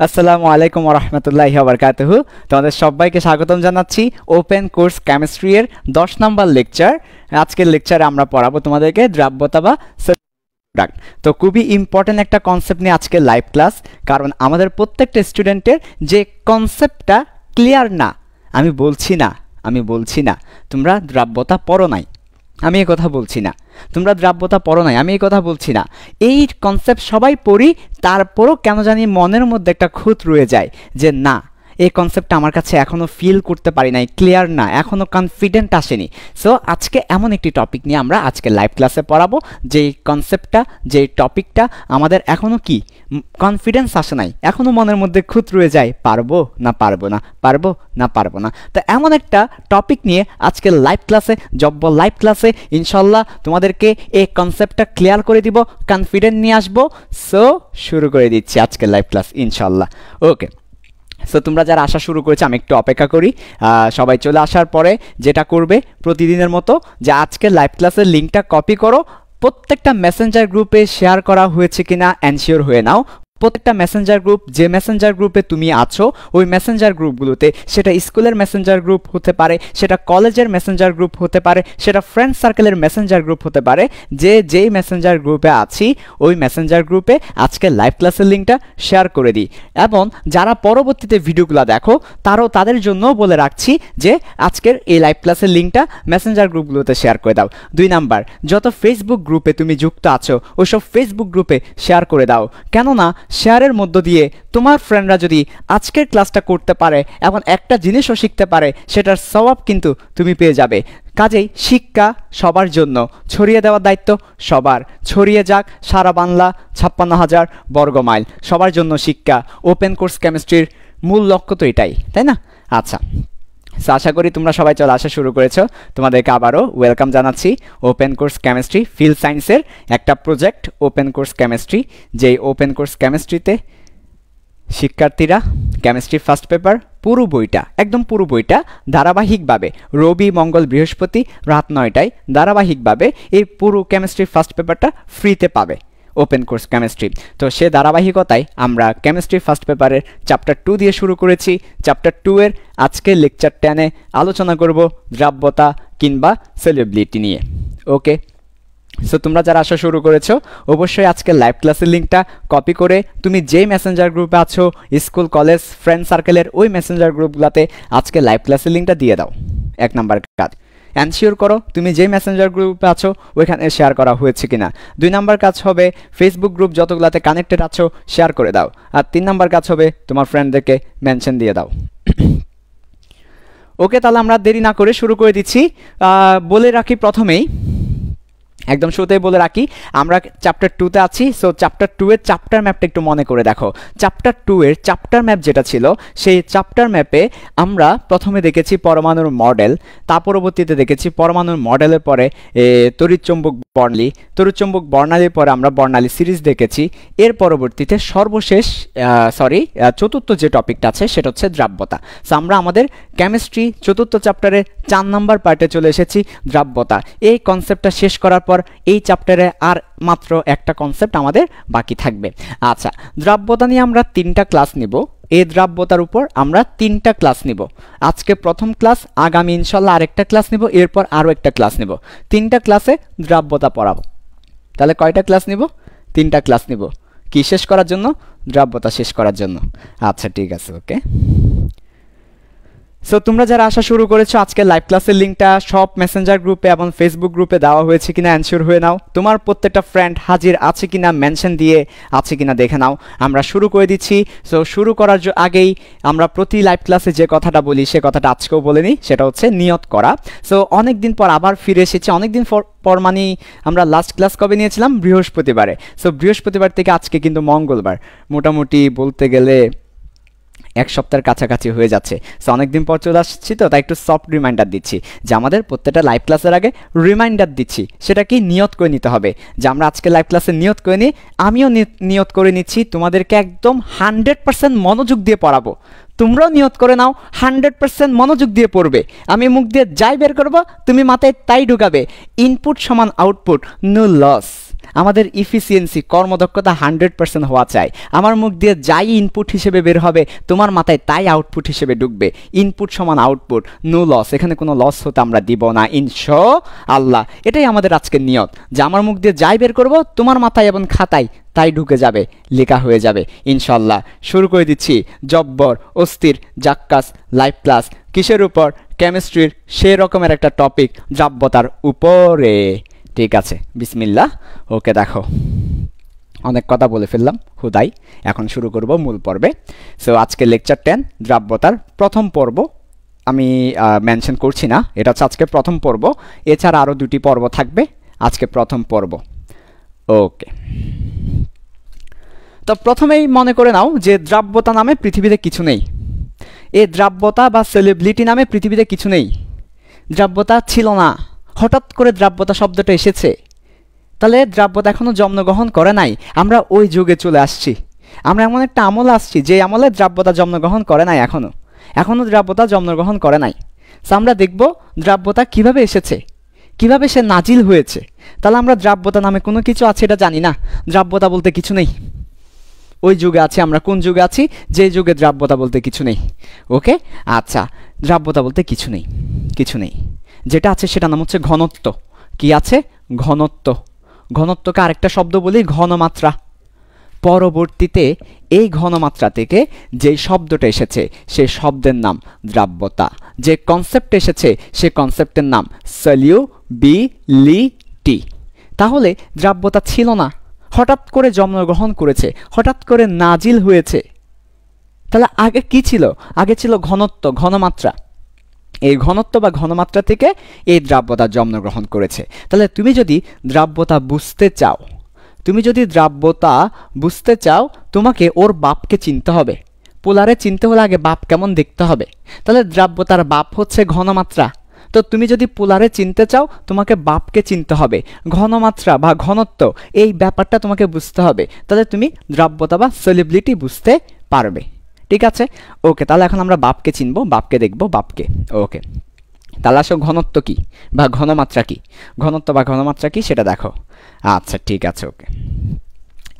আসসালামু আলাইকুম ওয়া রাহমাতুল্লাহি ওয়া বারাকাতুহু। তোমাদের সবাইকে স্বাগতম জানাচ্ছি ওপেন কোর্স কেমিস্ট্রি এর 10 নাম্বার লেকচার। আজকের লেকচারে আমরা পড়াবো তোমাদেরকে দ্রাব্যতা বা প্রোডাক্ট। তো খুবই ইম্পর্টেন্ট একটা কনসেপ্ট নিয়ে আজকে লাইভ ক্লাস, কারণ আমাদের প্রত্যেকটা স্টুডেন্টের যে কনসেপ্টটা ক্লিয়ার না, আমি বলছি না তোমরা দ্রাব্যতা পড়ো নাই, আমি এই কথা বলছি না, তোমরা দ্রাব্যতা পড়ো নাই, আমি এই কথা বলছি না। এই কনসেপ্ট সবাই পড়ি, তারপরও কেন জানি মনের মধ্যে একটা খুঁত রয়ে যায় যে না, এই কনসেপ্টটা আমার কাছে এখনও ফিল করতে পারি নাই, ক্লিয়ার না, এখনও কনফিডেন্ট আসেনি। সো আজকে এমন একটি টপিক নিয়ে আমরা আজকে লাইভ ক্লাসে পড়াবো, যেই কনসেপ্টটা, যেই টপিকটা আমাদের এখনও কি কনফিডেন্স আসে নাই, এখনও মনের মধ্যে খুঁত রয়ে যায়, পারবো না পারবো না, পারবো না পারবো না। তো এমন একটা টপিক নিয়ে আজকে লাইভ ক্লাসে, জব্ব লাইভ ক্লাসে ইনশাল্লাহ তোমাদেরকে এই কনসেপ্টটা ক্লিয়ার করে দিব, কনফিডেন্ট নিয়ে আসবো। সো শুরু করে দিচ্ছি আজকে লাইভ ক্লাস ইনশাল্লাহ। ওকে, সো তোমরা যারা আসা শুরু করেছো আমি একটু অপেক্ষা করি, সবাই চলে আসার পরে যেটা করবে প্রতিদিনের মতো, যে আজকে লাইভ ক্লাসের লিঙ্কটা কপি করো, প্রত্যেকটা মেসেঞ্জার গ্রুপে শেয়ার করা হয়েছে কিনা এনশিওর হয়ে নাও। প্রত্যেকটা মেসেঞ্জার গ্রুপ, যে মেসেঞ্জার গ্রুপে তুমি আছো ওই মেসেঞ্জার গ্রুপগুলোতে, সেটা স্কুলের মেসেঞ্জার গ্রুপ হতে পারে, সেটা কলেজের মেসেঞ্জার গ্রুপ হতে পারে, সেটা ফ্রেন্ড সার্কেলের মেসেঞ্জার গ্রুপ হতে পারে, যেই মেসেঞ্জার গ্রুপে আছি ওই মেসেঞ্জার গ্রুপে আজকে লাইভ ক্লাসের লিঙ্কটা শেয়ার করে দিই। এবং যারা পরবর্তীতে ভিডিওগুলো দেখো তাদের জন্যও বলে রাখছি যে আজকের এই লাইভ ক্লাসের লিঙ্কটা মেসেঞ্জার গ্রুপগুলোতে শেয়ার করে দাও। 2 নাম্বার, যত ফেসবুক গ্রুপে তুমি যুক্ত আছো ওইসব ফেসবুক গ্রুপে শেয়ার করে দাও, কেননা শেয়ারের মধ্য দিয়ে তোমার ফ্রেন্ডরা যদি আজকের ক্লাসটা করতে পারে এবং একটা জিনিসও শিখতে পারে, সেটার সওয়াব কিন্তু তুমি পেয়ে যাবে। কাজেই শিক্ষা সবার জন্য, ছড়িয়ে দেওয়ার দায়িত্ব সবার, ছড়িয়ে যাক সারা বাংলা 56,000 বর্গ মাইল, সবার জন্য শিক্ষা। ওপেন কোর্স কেমিস্ট্রির মূল লক্ষ্য তো এটাই, তাই না? আচ্ছা, আশা করি তোমরা সবাই চলে আসা শুরু করেছো। তোমাদেরকে আবারও ওয়েলকাম জানাচ্ছি ওপেন কোর্স কেমিস্ট্রি ফিল্ড সায়েন্সের একটা প্রজেক্ট ওপেন কোর্স কেমিস্ট্রি, যেই ওপেন কোর্স কেমিস্ট্রিতে শিক্ষার্থীরা কেমিস্ট্রি ফার্স্ট পেপার একদম পুরো বইটা ধারাবাহিকভাবে রবি মঙ্গল বৃহস্পতি রাত 9টায় ধারাবাহিকভাবে এই পুরো কেমিস্ট্রি ফার্স্ট পেপারটা ফ্রিতে পাবে ওপেন কোর্স কেমিস্ট্রি। তো সে ধারাবাহিকতায় আমরা কেমিস্ট্রি ফার্স্ট পেপারের চ্যাপ্টার 2 দিয়ে শুরু করেছি। চ্যাপ্টার 2 এর আজকে লেকচার 10-এ আলোচনা করব দ্রাব্যতা কিংবা সলিউবিলিটি নিয়ে। ওকে, সো তোমরা যারা আসা শুরু করেছো অবশ্যই আজকে লাইভ ক্লাসের লিঙ্কটা কপি করে তুমি যেই মেসেঞ্জার গ্রুপে আছো, স্কুল কলেজ ফ্রেন্ড সার্কেলের ওই মেসেঞ্জার গ্রুপগুলোতে আজকে লাইভ ক্লাসের লিঙ্কটা দিয়ে দাও। 1 নাম্বার কাজ, এনশিওর করো তুমি যেই মেসেঞ্জার গ্রুপে আছো ওইখানে শেয়ার করা হয়েছে কিনা। 2 নাম্বার কাজ হবে ফেসবুক গ্রুপ যতগুলাতে কানেক্টেড আছো শেয়ার করে দাও। আর 3 নাম্বার কাজ হবে তোমার ফ্রেন্ডদেরকে মেনশন দিয়ে দাও। ওকে, তাহলে আমরা দেরি না করে শুরু করে দিচ্ছি। বলে রাখি প্রথমেই, একদম শুরুতেই বলে রাখি আমরা চ্যাপ্টার 2-তে আছি। সো চ্যাপ্টার 2 এর চ্যাপ্টার ম্যাপটা একটু মনে করে দেখো। চ্যাপ্টার 2 এর চ্যাপ্টার ম্যাপ যেটা ছিল, সেই চ্যাপ্টার ম্যাপে আমরা প্রথমে দেখেছি পরমাণুর মডেল, তার পরবর্তীতে দেখেছি পরমাণুর মডেলের পরে তড়িৎচুম্বক বর্ণালীর পরে আমরা বর্ণালী সিরিজ দেখেছি। এর পরবর্তীতে সর্বশেষ চতুর্থ যে টপিকটা আছে সেটা হচ্ছে দ্রাব্যতা। সো আমরা আমাদের কেমিস্ট্রি চতুর্থ চ্যাপ্টারে 4 নাম্বার পার্টে চলে এসেছি, দ্রাব্যতা। এই কনসেপ্টটা শেষ করার পর এই চ্যাপ্টারে আর মাত্র একটা কনসেপ্ট আমাদের বাকি থাকবে। আচ্ছা, দ্রাব্যতা নিয়ে আমরা 3টা ক্লাস নিব। এই দ্রাব্যতার উপর আমরা 3টা ক্লাস নিব। আজকে প্রথম ক্লাস, আগামী ইনশাল্লাহ আরেকটা ক্লাস নিব, এরপর আরও একটা ক্লাস নিব। 3টা ক্লাসে দ্রাব্যতা পড়াবো। তাহলে কয়টা ক্লাস নিব? 3টা ক্লাস নিব। কি শেষ করার জন্য? দ্রাব্যতা শেষ করার জন্য। আচ্ছা ঠিক আছে, ওকে। সো তোমরা যারা আসা শুরু করেছো আজকে লাইভ ক্লাসের লিঙ্কটা সব মেসেঞ্জার গ্রুপে এবং ফেসবুক গ্রুপে দেওয়া হয়েছে কিনা এনশিওর হয়ে নাও। তোমার প্রত্যেকটা ফ্রেন্ড হাজির আছে কিনা, মেনশন দিয়ে আছে কিনা দেখে নাও। আমরা শুরু করে দিচ্ছি। সো শুরু করার আগেই আমরা প্রতি লাইভ ক্লাসে যে কথাটা বলি সে কথাটা আজকেও বলে নিই, সেটা হচ্ছে নিয়ত করা। সো অনেক দিন পর আবার ফিরে এসেছি, অনেক দিন পর মানে আমরা লাস্ট ক্লাস কবে নিয়েছিলাম? বৃহস্পতিবারে। সো বৃহস্পতিবার থেকে আজকে কিন্তু মঙ্গলবার, মোটামুটি বলতে গেলে 1 সপ্তাহের কাছাকাছি হয়ে যাচ্ছে। সো অনেকদিন পর চলে আসছি, তো তাই একটু সফট রিমাইন্ডার দিচ্ছি যে আমাদের প্রত্যেকটা লাইভ ক্লাসের আগে রিমাইন্ডার দিচ্ছি, সেটা কি নিয়ত করে নিতে হবে যে আমরা আজকে লাইভ ক্লাসে নিয়ত করে নিই। আমিও নিয়ত করে নিচ্ছি তোমাদেরকে একদম 100% মনোযোগ দিয়ে পড়াবো। তোমরাও নিয়ত করে নাও 100% মনোযোগ দিয়ে পড়বে। আমি মুখ দিয়ে যাই বের করবো তুমি মাথায় তাই ঢুকাবে। ইনপুট সমান আউটপুট, নো লস। আমাদের ইফিসিয়েন্সি কর্মদক্ষতা 100% হওয়া চাই। আমার মুখ দিয়ে যাই ইনপুট হিসেবে বের হবে তোমার মাথায় তাই আউটপুট হিসেবে ঢুকবে। ইনপুট সমান আউটপুট, নো লস, এখানে কোনো লস হতে আমরা দিব না ইনশাআল্লাহ। এটাই আমাদের আজকের নিয়ত, যে আমার মুখ দিয়ে যাই বের করব তোমার মাথায় এবং খাতায় তাই ঢুকে যাবে, লেখা হয়ে যাবে ইনশাআল্লাহ। শুরু করে দিচ্ছি জব্বর, অস্থির, জাক্কাস, লাইভ ক্লাস। কিসের উপর? কেমিস্ট্রির সেই রকমের একটা টপিক, দ্রাব্যতার উপরে। ঠিক আছে, বিসমিল্লাহ। ওকে, দেখো অনেক কথা বলে ফেললাম হুদাই, এখন শুরু করব মূল পর্বে। সো আজকে লেকচার 10 দ্রাব্যতার প্রথম পর্ব আমি মেনশন করছি না, এটা হচ্ছে আজকে প্রথম পর্ব। এছাড়া আরও 2টি পর্ব থাকবে, আজকে প্রথম পর্ব। ওকে, তো প্রথমেই মনে করে নাও যে দ্রাব্যতা নামে পৃথিবীতে কিছু নেই। এই দ্রাব্যতা বা সেলিব্রিটি নামে পৃথিবীতে কিছু নেই। দ্রাব্যতা ছিল না, হঠাৎ করে দ্রাব্যতা শব্দটা এসেছে। তাহলে দ্রাব্যতা এখনও জন্মগ্রহণ করে নাই, আমরা ওই যুগে চলে আসছি। আমরা এমন একটা আমলে আসছি যে আমলে দ্রাব্যতা জন্মগ্রহণ করে নাই, এখনও দ্রাব্যতা জন্মগ্রহণ করে নাই। সো আমরা দেখব দ্রাব্যতা কিভাবে এসেছে, কিভাবে সে নাজিল হয়েছে। তাহলে আমরা দ্রাব্যতা নামে কোনো কিছু আছে এটা জানি না, দ্রাব্যতা বলতে কিছু নেই। ওই যুগে আছি আমরা, কোন যুগে আছি? যে যুগে দ্রাব্যতা বলতে কিছু নেই। ওকে, আচ্ছা, দ্রাব্যতা বলতে কিছু নেই, কিছু নেই। যেটা আছে সেটা নাম হচ্ছে ঘনত্ব। কি আছে? ঘনত্ব। ঘনত্বকে আরেকটা শব্দ বলি ঘনমাত্রা। পরবর্তীতে এই ঘনমাত্রা থেকে যে শব্দটা এসেছে সেই শব্দের নাম দ্রাব্যতা। যে কনসেপ্ট এসেছে সে কনসেপ্টের নাম সলিউবিলিটি। তাহলে দ্রাব্যতা ছিল না, হঠাৎ করে জন্মগ্রহণ করেছে, হঠাৎ করে নাজিল হয়েছে। তাহলে আগে কি ছিল? আগে ছিল ঘনত্ব, ঘনমাত্রা। এই ঘনত্ব বা ঘনমাত্রা থেকে এই দ্রাব্যতা জন্মগ্রহণ করেছে। তাহলে তুমি যদি দ্রাব্যতা বুঝতে চাও, তোমাকে ওর বাপকে চিনতে হবে। পোলারে চিনতে হলে আগে বাপ কেমন দেখতে হবে। তাহলে দ্রাব্যতার বাপ হচ্ছে ঘনমাত্রা। তো তুমি যদি পোলারে চিনতে চাও তোমাকে বাপকে চিনতে হবে। ঘনমাত্রা বা ঘনত্ব এই ব্যাপারটা তোমাকে বুঝতে হবে, তাহলে তুমি দ্রাব্যতা বা সলিবিলিটি বুঝতে পারবে। ঠিক আছে, ওকে। তাহলে এখন আমরা বাপকে চিনব, বাপকে দেখব, বাপকে। ওকে, তাহলে আসো ঘনত্ব কি বা ঘনমাত্রা কি, ঘনত্ব বা ঘনমাত্রা কি সেটা দেখো। আচ্ছা, ঠিক আছে, ওকে।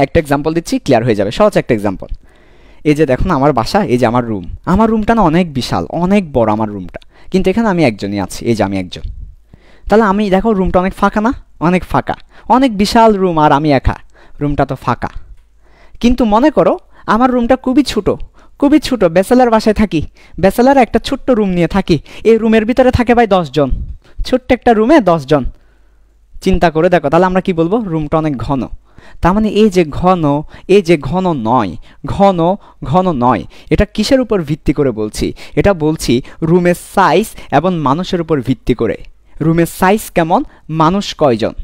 একটা এক্সাম্পল দিচ্ছি, ক্লিয়ার হয়ে যাবে। সহজ একটা এক্সাম্পল। এই যে দেখুন আমার বাসা, এই যে আমার রুম। আমার রুমটা না অনেক বিশাল, অনেক বড় আমার রুমটা, কিন্তু এখানে আমি একজনই আছি, এই যে আমি একজন। তাহলে আমি দেখো রুমটা অনেক ফাঁকা না? অনেক ফাঁকা, অনেক বিশাল রুম আর আমি একা, রুমটা তো ফাঁকা। কিন্তু মনে করো আমার রুমটা খুবই ছোট, খুবই ছোট। ব্যাচেলার বাসায় থাকি, ব্যাচেলার একটা ছোট্ট রুম নিয়ে থাকি। এই রুমের ভিতরে থাকে ভাই 10 জন, ছোট্ট একটা রুমে 10 জন। চিন্তা করে দেখো, তাহলে আমরা কি বলবো? রুমটা অনেক ঘন। তার মানে এই যে ঘন, এই যে ঘন নয়, ঘন ঘন নয়, এটা কিসের উপর ভিত্তি করে বলছি? এটা বলছি রুমের সাইজ এবং মানুষের উপর ভিত্তি করে। রুমের সাইজ কেমন, মানুষ কয়জন,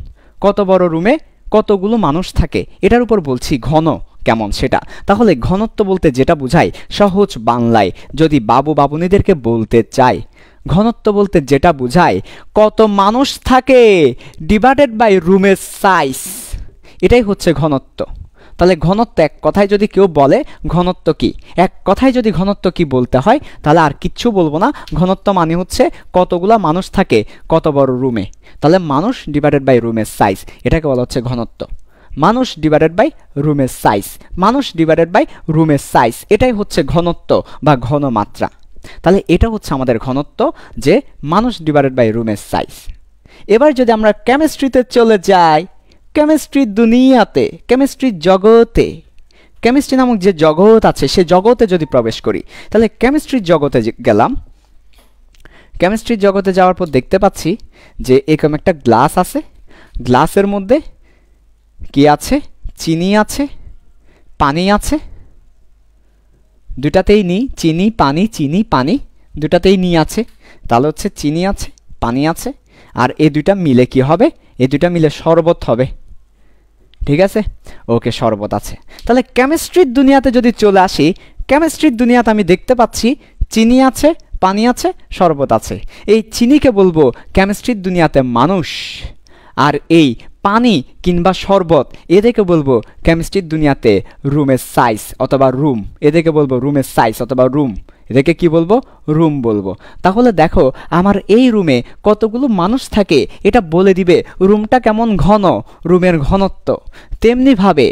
কত বড় রুমে কতগুলো মানুষ থাকে, এটার উপর বলছি ঘন কেমন সেটা। তাহলে ঘনত্ব বলতে যেটা বোঝায়, সহজ বাংলায় যদি বাবু বাবুনিদেরকে বলতে চাই, ঘনত্ব বলতে যেটা বোঝায় কত মানুষ থাকে ডিভাইডেড বাই রুমের সাইজ, এটাই হচ্ছে ঘনত্ব। তাহলে ঘনত্ব এক কথায় যদি কেউ বলে ঘনত্ব কি, এক কথায় যদি ঘনত্ব কি বলতে হয়, তাহলে আর কিচ্ছু বলবো না। ঘনত্ব মানে হচ্ছে কতগুলা মানুষ থাকে কত বড় রুমে। তাহলে মানুষ ডিভাইডেড বাই রুমের সাইজ, এটাকে বলা হচ্ছে ঘনত্ব। মানুষ ডিভাইডেড বাই রুমের সাইজ, মানুষ ডিভাইডেড বাই রুমের সাইজ, এটাই হচ্ছে ঘনত্ব বা ঘনমাত্রা। তাহলে এটা হচ্ছে আমাদের ঘনত্ব, যে মানুষ ডিভাইডেড বাই রুমের সাইজ। এবার যদি আমরা কেমিস্ট্রিতে চলে যাই, কেমিস্ট্রির দুনিয়াতে, কেমিস্ট্রির জগতে, কেমিস্ট্রি নামক যে জগৎ আছে সে জগতে যদি প্রবেশ করি, তাহলে কেমিস্ট্রির জগতে গেলাম। কেমিস্ট্রির জগতে যাওয়ার পর দেখতে পাচ্ছি যে এরকম একটা গ্লাস আছে। গ্লাসের মধ্যে কি আছে? চিনি আছে, পানি আছে। দুটাতেই নি, চিনি পানি, চিনি পানি দুটাতেই নি আছে। তাহলে হচ্ছে চিনি আছে, পানি আছে, আর এই দুটা মিলে কি হবে? এই দুটা মিলে শরবত হবে। ঠিক আছে, ওকে, শরবত আছে। তাহলে কেমিস্ট্রির দুনিয়াতে যদি চলে আসি, কেমিস্ট্রির দুনিয়াতে আমি দেখতে পাচ্ছি চিনি আছে, পানি আছে, শরবত আছে। এই চিনিকে বলবো কেমিস্ট্রির দুনিয়াতে মানুষ, আর এই পানি কিংবা শরবত এদেরকে বলবো কেমিস্ট্রির দুনিয়াতে রুমের সাইজ অথবা রুম। এদেরকে বলবো রুমের সাইজ অথবা রুম। এটাকে কি বলবো? রুম বলবো। তাহলে দেখো আমার এই রুমে কতগুলো মানুষ থাকে এটা বলে দিবে রুমটা কেমন ঘন, রুমের ঘনত্ব। তেমনিভাবে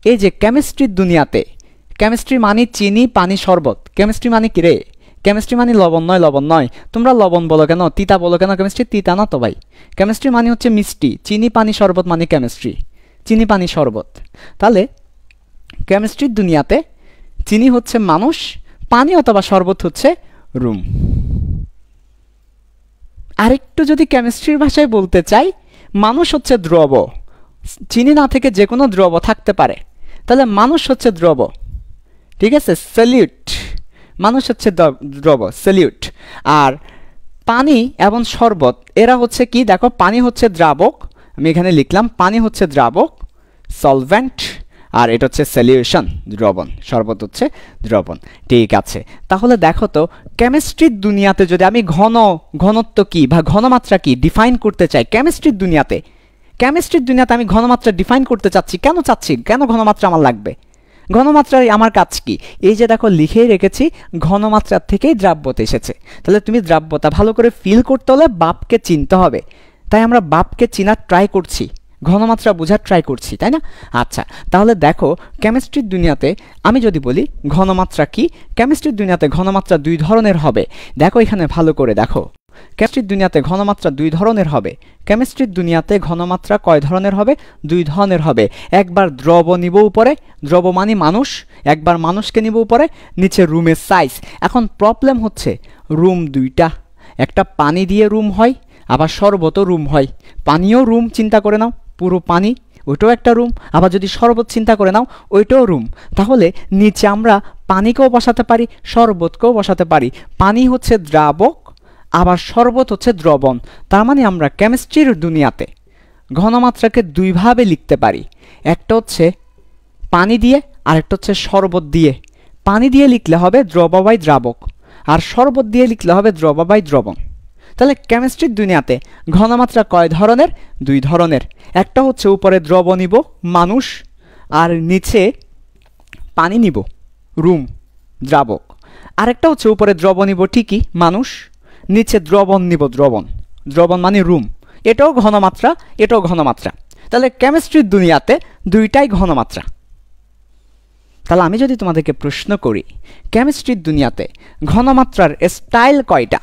এই যে কেমিস্ট্রির দুনিয়াতে, কেমিস্ট্রি মানে চিনি পানি শরবত, কেমিস্ট্রি মানে কি রে? কেমিস্ট্রি মানে লবণ নয়, লবণ নয়। তোমরা লবণ বলো কেন, তিতা বলো কেন? কেমিস্ট্রি তিতা না তো ভাই। কেমিস্ট্রি মানে হচ্ছে মিষ্টি, চিনি পানি শরবত মানে কেমিস্ট্রি, চিনি পানি শরবত। তাহলে কেমিস্ট্রির দুনিয়াতে চিনি হচ্ছে মানুষ, পানি অথবা শরবত হচ্ছে রুম। আরেকটু যদি কেমিস্ট্রির ভাষায় বলতে চাই, মানুষ হচ্ছে দ্রব, চিনি না থেকে যে কোনো দ্রব থাকতে পারে, তাহলে মানুষ হচ্ছে দ্রব। ঠিক আছে, সলিউট, মানুষ হচ্ছে দ্রব, সলিউট। আর পানি এবং শরবত এরা হচ্ছে কি? দেখো পানি হচ্ছে দ্রাবক, আমি এখানে লিখলাম পানি হচ্ছে দ্রাবক, সলভেন্ট, আর এটা হচ্ছে সলিউশন, দ্রবণ। শরবত হচ্ছে দ্রবণ। ঠিক আছে, তাহলে দেখো তো কেমিস্ট্রির দুনিয়াতে যদি আমি ঘনত্ব কি বা ঘনমাত্রা কি ডিফাইন করতে চাই, কেমিস্ট্রির দুনিয়াতে আমি ঘনমাত্রা ডিফাইন করতে চাচ্ছি। কেন চাচ্ছি? কেন ঘনমাত্রা আমার লাগবে? ঘনমাত্রায় আমার কাজ কি? এই যে দেখো লিখেই রেখেছি, ঘনমাত্রার থেকেই দ্রাব্যতা এসেছে। তাহলে তুমি দ্রাব্যতা ভালো করে ফিল করতে হলে বাপকে চিনতে হবে। তাই আমরা বাপকে চিনার ট্রাই করছি, ঘনমাত্রা বোঝার ট্রাই করছি, তাই না? আচ্ছা, তাহলে দেখো কেমিস্ট্রির দুনিয়াতে আমি যদি বলি ঘনমাত্রা কি, কেমিস্ট্রির দুনিয়াতে ঘনমাত্রা দুই ধরনের হবে। দেখো এখানে ভালো করে দেখো, কেমিস্ট্রির দুনিয়াতে ঘনমাত্রা দুই ধরনের হবে। কেমিস্ট্রির দুনিয়াতে ঘনমাত্রা কয় ধরনের হবে? দুই ধরনের হবে। একবার দ্রব নিব উপরে, দ্রব মানে মানুষ, একবার মানুষকে নিব উপরে, নিচে রুমের সাইজ। এখন প্রবলেম হচ্ছে রুম দুইটা, একটা পানি দিয়ে রুম হয়, আবার শরবতও রুম হয়। পানিও রুম, চিন্তা করে নাও, পুরো পানি, ওইটাও একটা রুম। আবার যদি শরবত চিন্তা করে নাও, ওইটাও রুম। তাহলে নিচে আমরা পানিকেও বসাতে পারি, শরবতকেও বসাতে পারি। পানি হচ্ছে দ্রাবক, আবার শরবত হচ্ছে দ্রবণ। তার মানে আমরা কেমিস্ট্রির দুনিয়াতে ঘনমাত্রাকে দুইভাবে লিখতে পারি, একটা হচ্ছে পানি দিয়ে, আরেকটা হচ্ছে শরবত দিয়ে। পানি দিয়ে লিখলে হবে দ্রব বাই দ্রাবক, আর শরবত দিয়ে লিখলে হবে দ্রব বাই দ্রবণ। তাহলে কেমিস্ট্রির দুনিয়াতে ঘনমাত্রা কয় ধরনের? দুই ধরনের। একটা হচ্ছে উপরে দ্রব নিব মানুষ, আর নিচে পানি নিব রুম, দ্রাবক। আরেকটা হচ্ছে উপরে দ্রব নিব ঠিকই মানুষ, নিচে দ্রবণ নিব দ্রবণ, দ্রবণ মানে রুম। এটাও ঘনমাত্রা, এটাও ঘনমাত্রা। তাহলে কেমিস্ট্রির দুনিয়াতে দুইটাই ঘনমাত্রা। তাহলে আমি যদি তোমাদেরকে প্রশ্ন করি কেমিস্ট্রির দুনিয়াতে ঘনমাত্রার স্টাইল কয়টা,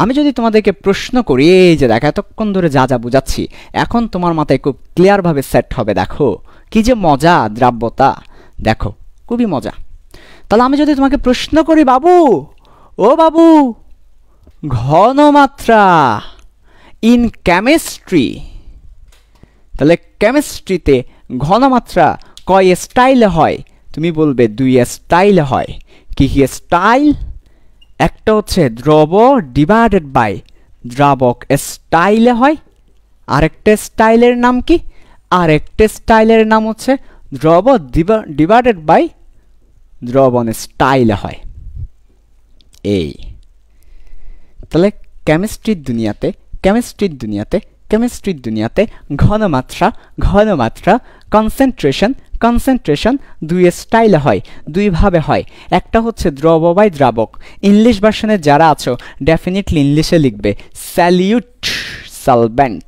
আমি যদি তোমাদেরকে প্রশ্ন করি, এই যে দেখো এতক্ষণ ধরে যা যা বুঝাচ্ছি এখন তোমার মাথায় খুব ক্লিয়ারভাবে সেট হবে। দেখো কি যে মজা দ্রাব্যতা, দেখো খুবই মজা। তাহলে আমি যদি তোমাকে প্রশ্ন করি, বাবু ও বাবু, ঘনমাত্রা ইন কেমিস্ট্রি, তাহলে কেমিস্ট্রিতে ঘনমাত্রা কয় স্টাইলে হয়? তুমি বলবে দুই স্টাইলে হয়। কি কি স্টাইল? একটা হচ্ছে দ্রব ডিভাইডেড বাই দ্রাবক স্টাইলে হয়। আরেকটা স্টাইলের নাম কি? আরেকটা স্টাইলের নাম হচ্ছে দ্রব ডিভাইডেড বাই দ্রবণ স্টাইলে হয়। এই তাহলে কেমিস্ট্রির দুনিয়াতে ঘনমাত্রা কনসেন্ট্রেশন দুই স্টাইলে হয়, দুইভাবে হয়। একটা হচ্ছে দ্রব বাই দ্রাবক। ইংলিশ ভার্সনে যারা আছো ডেফিনেটলি ইংলিশে লিখবে সলিউট, সলভেন্ট,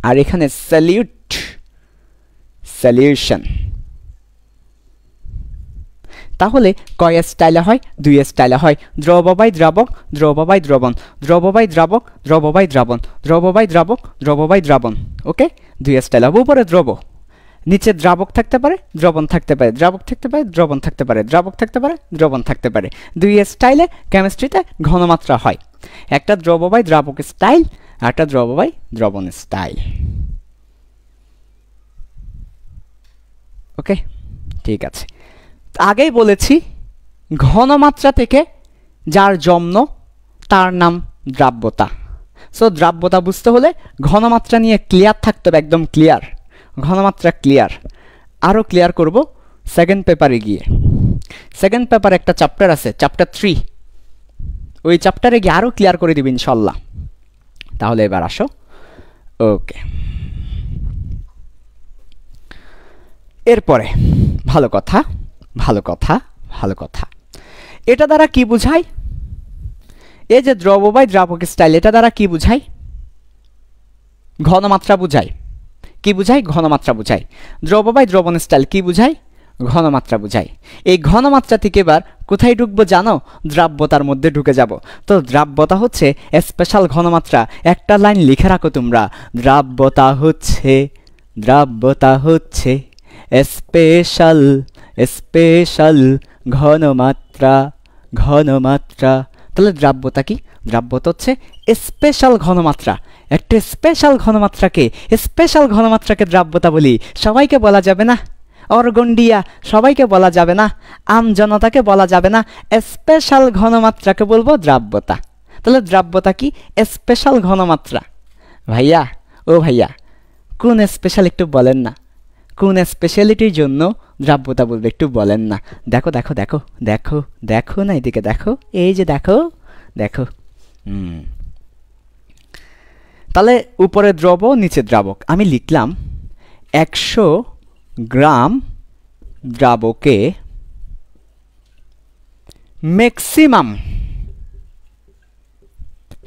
আর এখানে সলিউট, সলিউশন। তাহলে কয় স্টাইলে হয়? দুই স্টাইলে হয়, দ্রব বাই দ্রাবক, দ্রব বাই দ্রবণ, দ্রব বাই দ্রাবক, দ্রব বাই দ্রাবণ, দ্রব বাই দ্রাবক, দ্রব বাই দ্রাবণ। ওকে, দুই স্টাইল হবে। উপরে দ্রব, নিচে দ্রাবক থাকতে পারে, দ্রবণ থাকতে পারে, দ্রাবক থাকতে পারে, দ্রবণ থাকতে পারে, দ্রাবক থাকতে পারে, দ্রবণ থাকতে পারে। দুই স্টাইলে কেমিস্ট্রিতে ঘনমাত্রা হয়, একটা দ্রব বাই দ্রাবক স্টাইল, আর একটা দ্রব বাই দ্রবণ স্টাইল। ওকে, ঠিক আছে। আগেই বলেছি ঘনমাত্রা থেকে যার জন্ম তার নাম দ্রাব্যতা। সো দ্রাব্যতা বুঝতে হলে ঘনমাত্রা নিয়ে ক্লিয়ার থাকতে হবে, একদম ক্লিয়ার, ঘনমাত্রা ক্লিয়ার। আরও ক্লিয়ার করব সেকেন্ড পেপারে গিয়ে। সেকেন্ড পেপারে একটা চ্যাপ্টার আছে, চ্যাপ্টার 3, ওই চ্যাপ্টারে গিয়ে আরও ক্লিয়ার করে দিবি ইনশাল্লাহ। তাহলে এবার আসো। ওকে, এরপরে ভালো কথা, এটা দ্বারা কি বোঝায়? এই যে দ্রব বাই দ্রাবক স্টাইল, এটা দ্বারা কি বোঝায়? ঘনমাত্রা বোঝায়। কি বোঝায়? ঘনমাত্রা বোঝায়। দ্রব বাই দ্রবণ স্টাইল কি বোঝায়? ঘনমাত্রা বোঝায়। এই ঘনমাত্রা থেকে এবার কোথায় ঢুকবো জানো? দ্রাব্যতার মধ্যে ঢুকে যাব। তো দ্রাব্যতা হচ্ছে স্পেশাল ঘনমাত্রা। একটা লাইন লিখে রাখো তোমরা, দ্রাব্যতা হচ্ছে স্পেশাল ঘনমাত্রা। তাহলে দ্রাব্যতা কি? দ্রাব্যতা হচ্ছে স্পেশাল ঘনমাত্রা। একটা স্পেশাল ঘনমাত্রাকে দ্রাব্যতা বলি। সবাইকে বলা যাবে না, অরগন্ডিয়া সবাইকে বলা যাবে না, আমজনতাকে বলা যাবে না, স্পেশাল ঘনমাত্রাকে বলবো দ্রাব্যতা। তাহলে দ্রাব্যতা কি? স্পেশাল ঘনমাত্রা। ভাইয়া, ও ভাইয়া, কোন স্পেশাল একটু বলেন না, কোন স্পেশালিটির জন্য দ্রাব্যতা বলবে একটু বলেন না। দেখো দেখো দেখো দেখো দেখো না, এদিকে দেখো, এই যে দেখো দেখো। তাহলে উপরে দ্রব, নিচে দ্রাবক। আমি লিখলাম 100 গ্রাম দ্রাবকে ম্যাক্সিমাম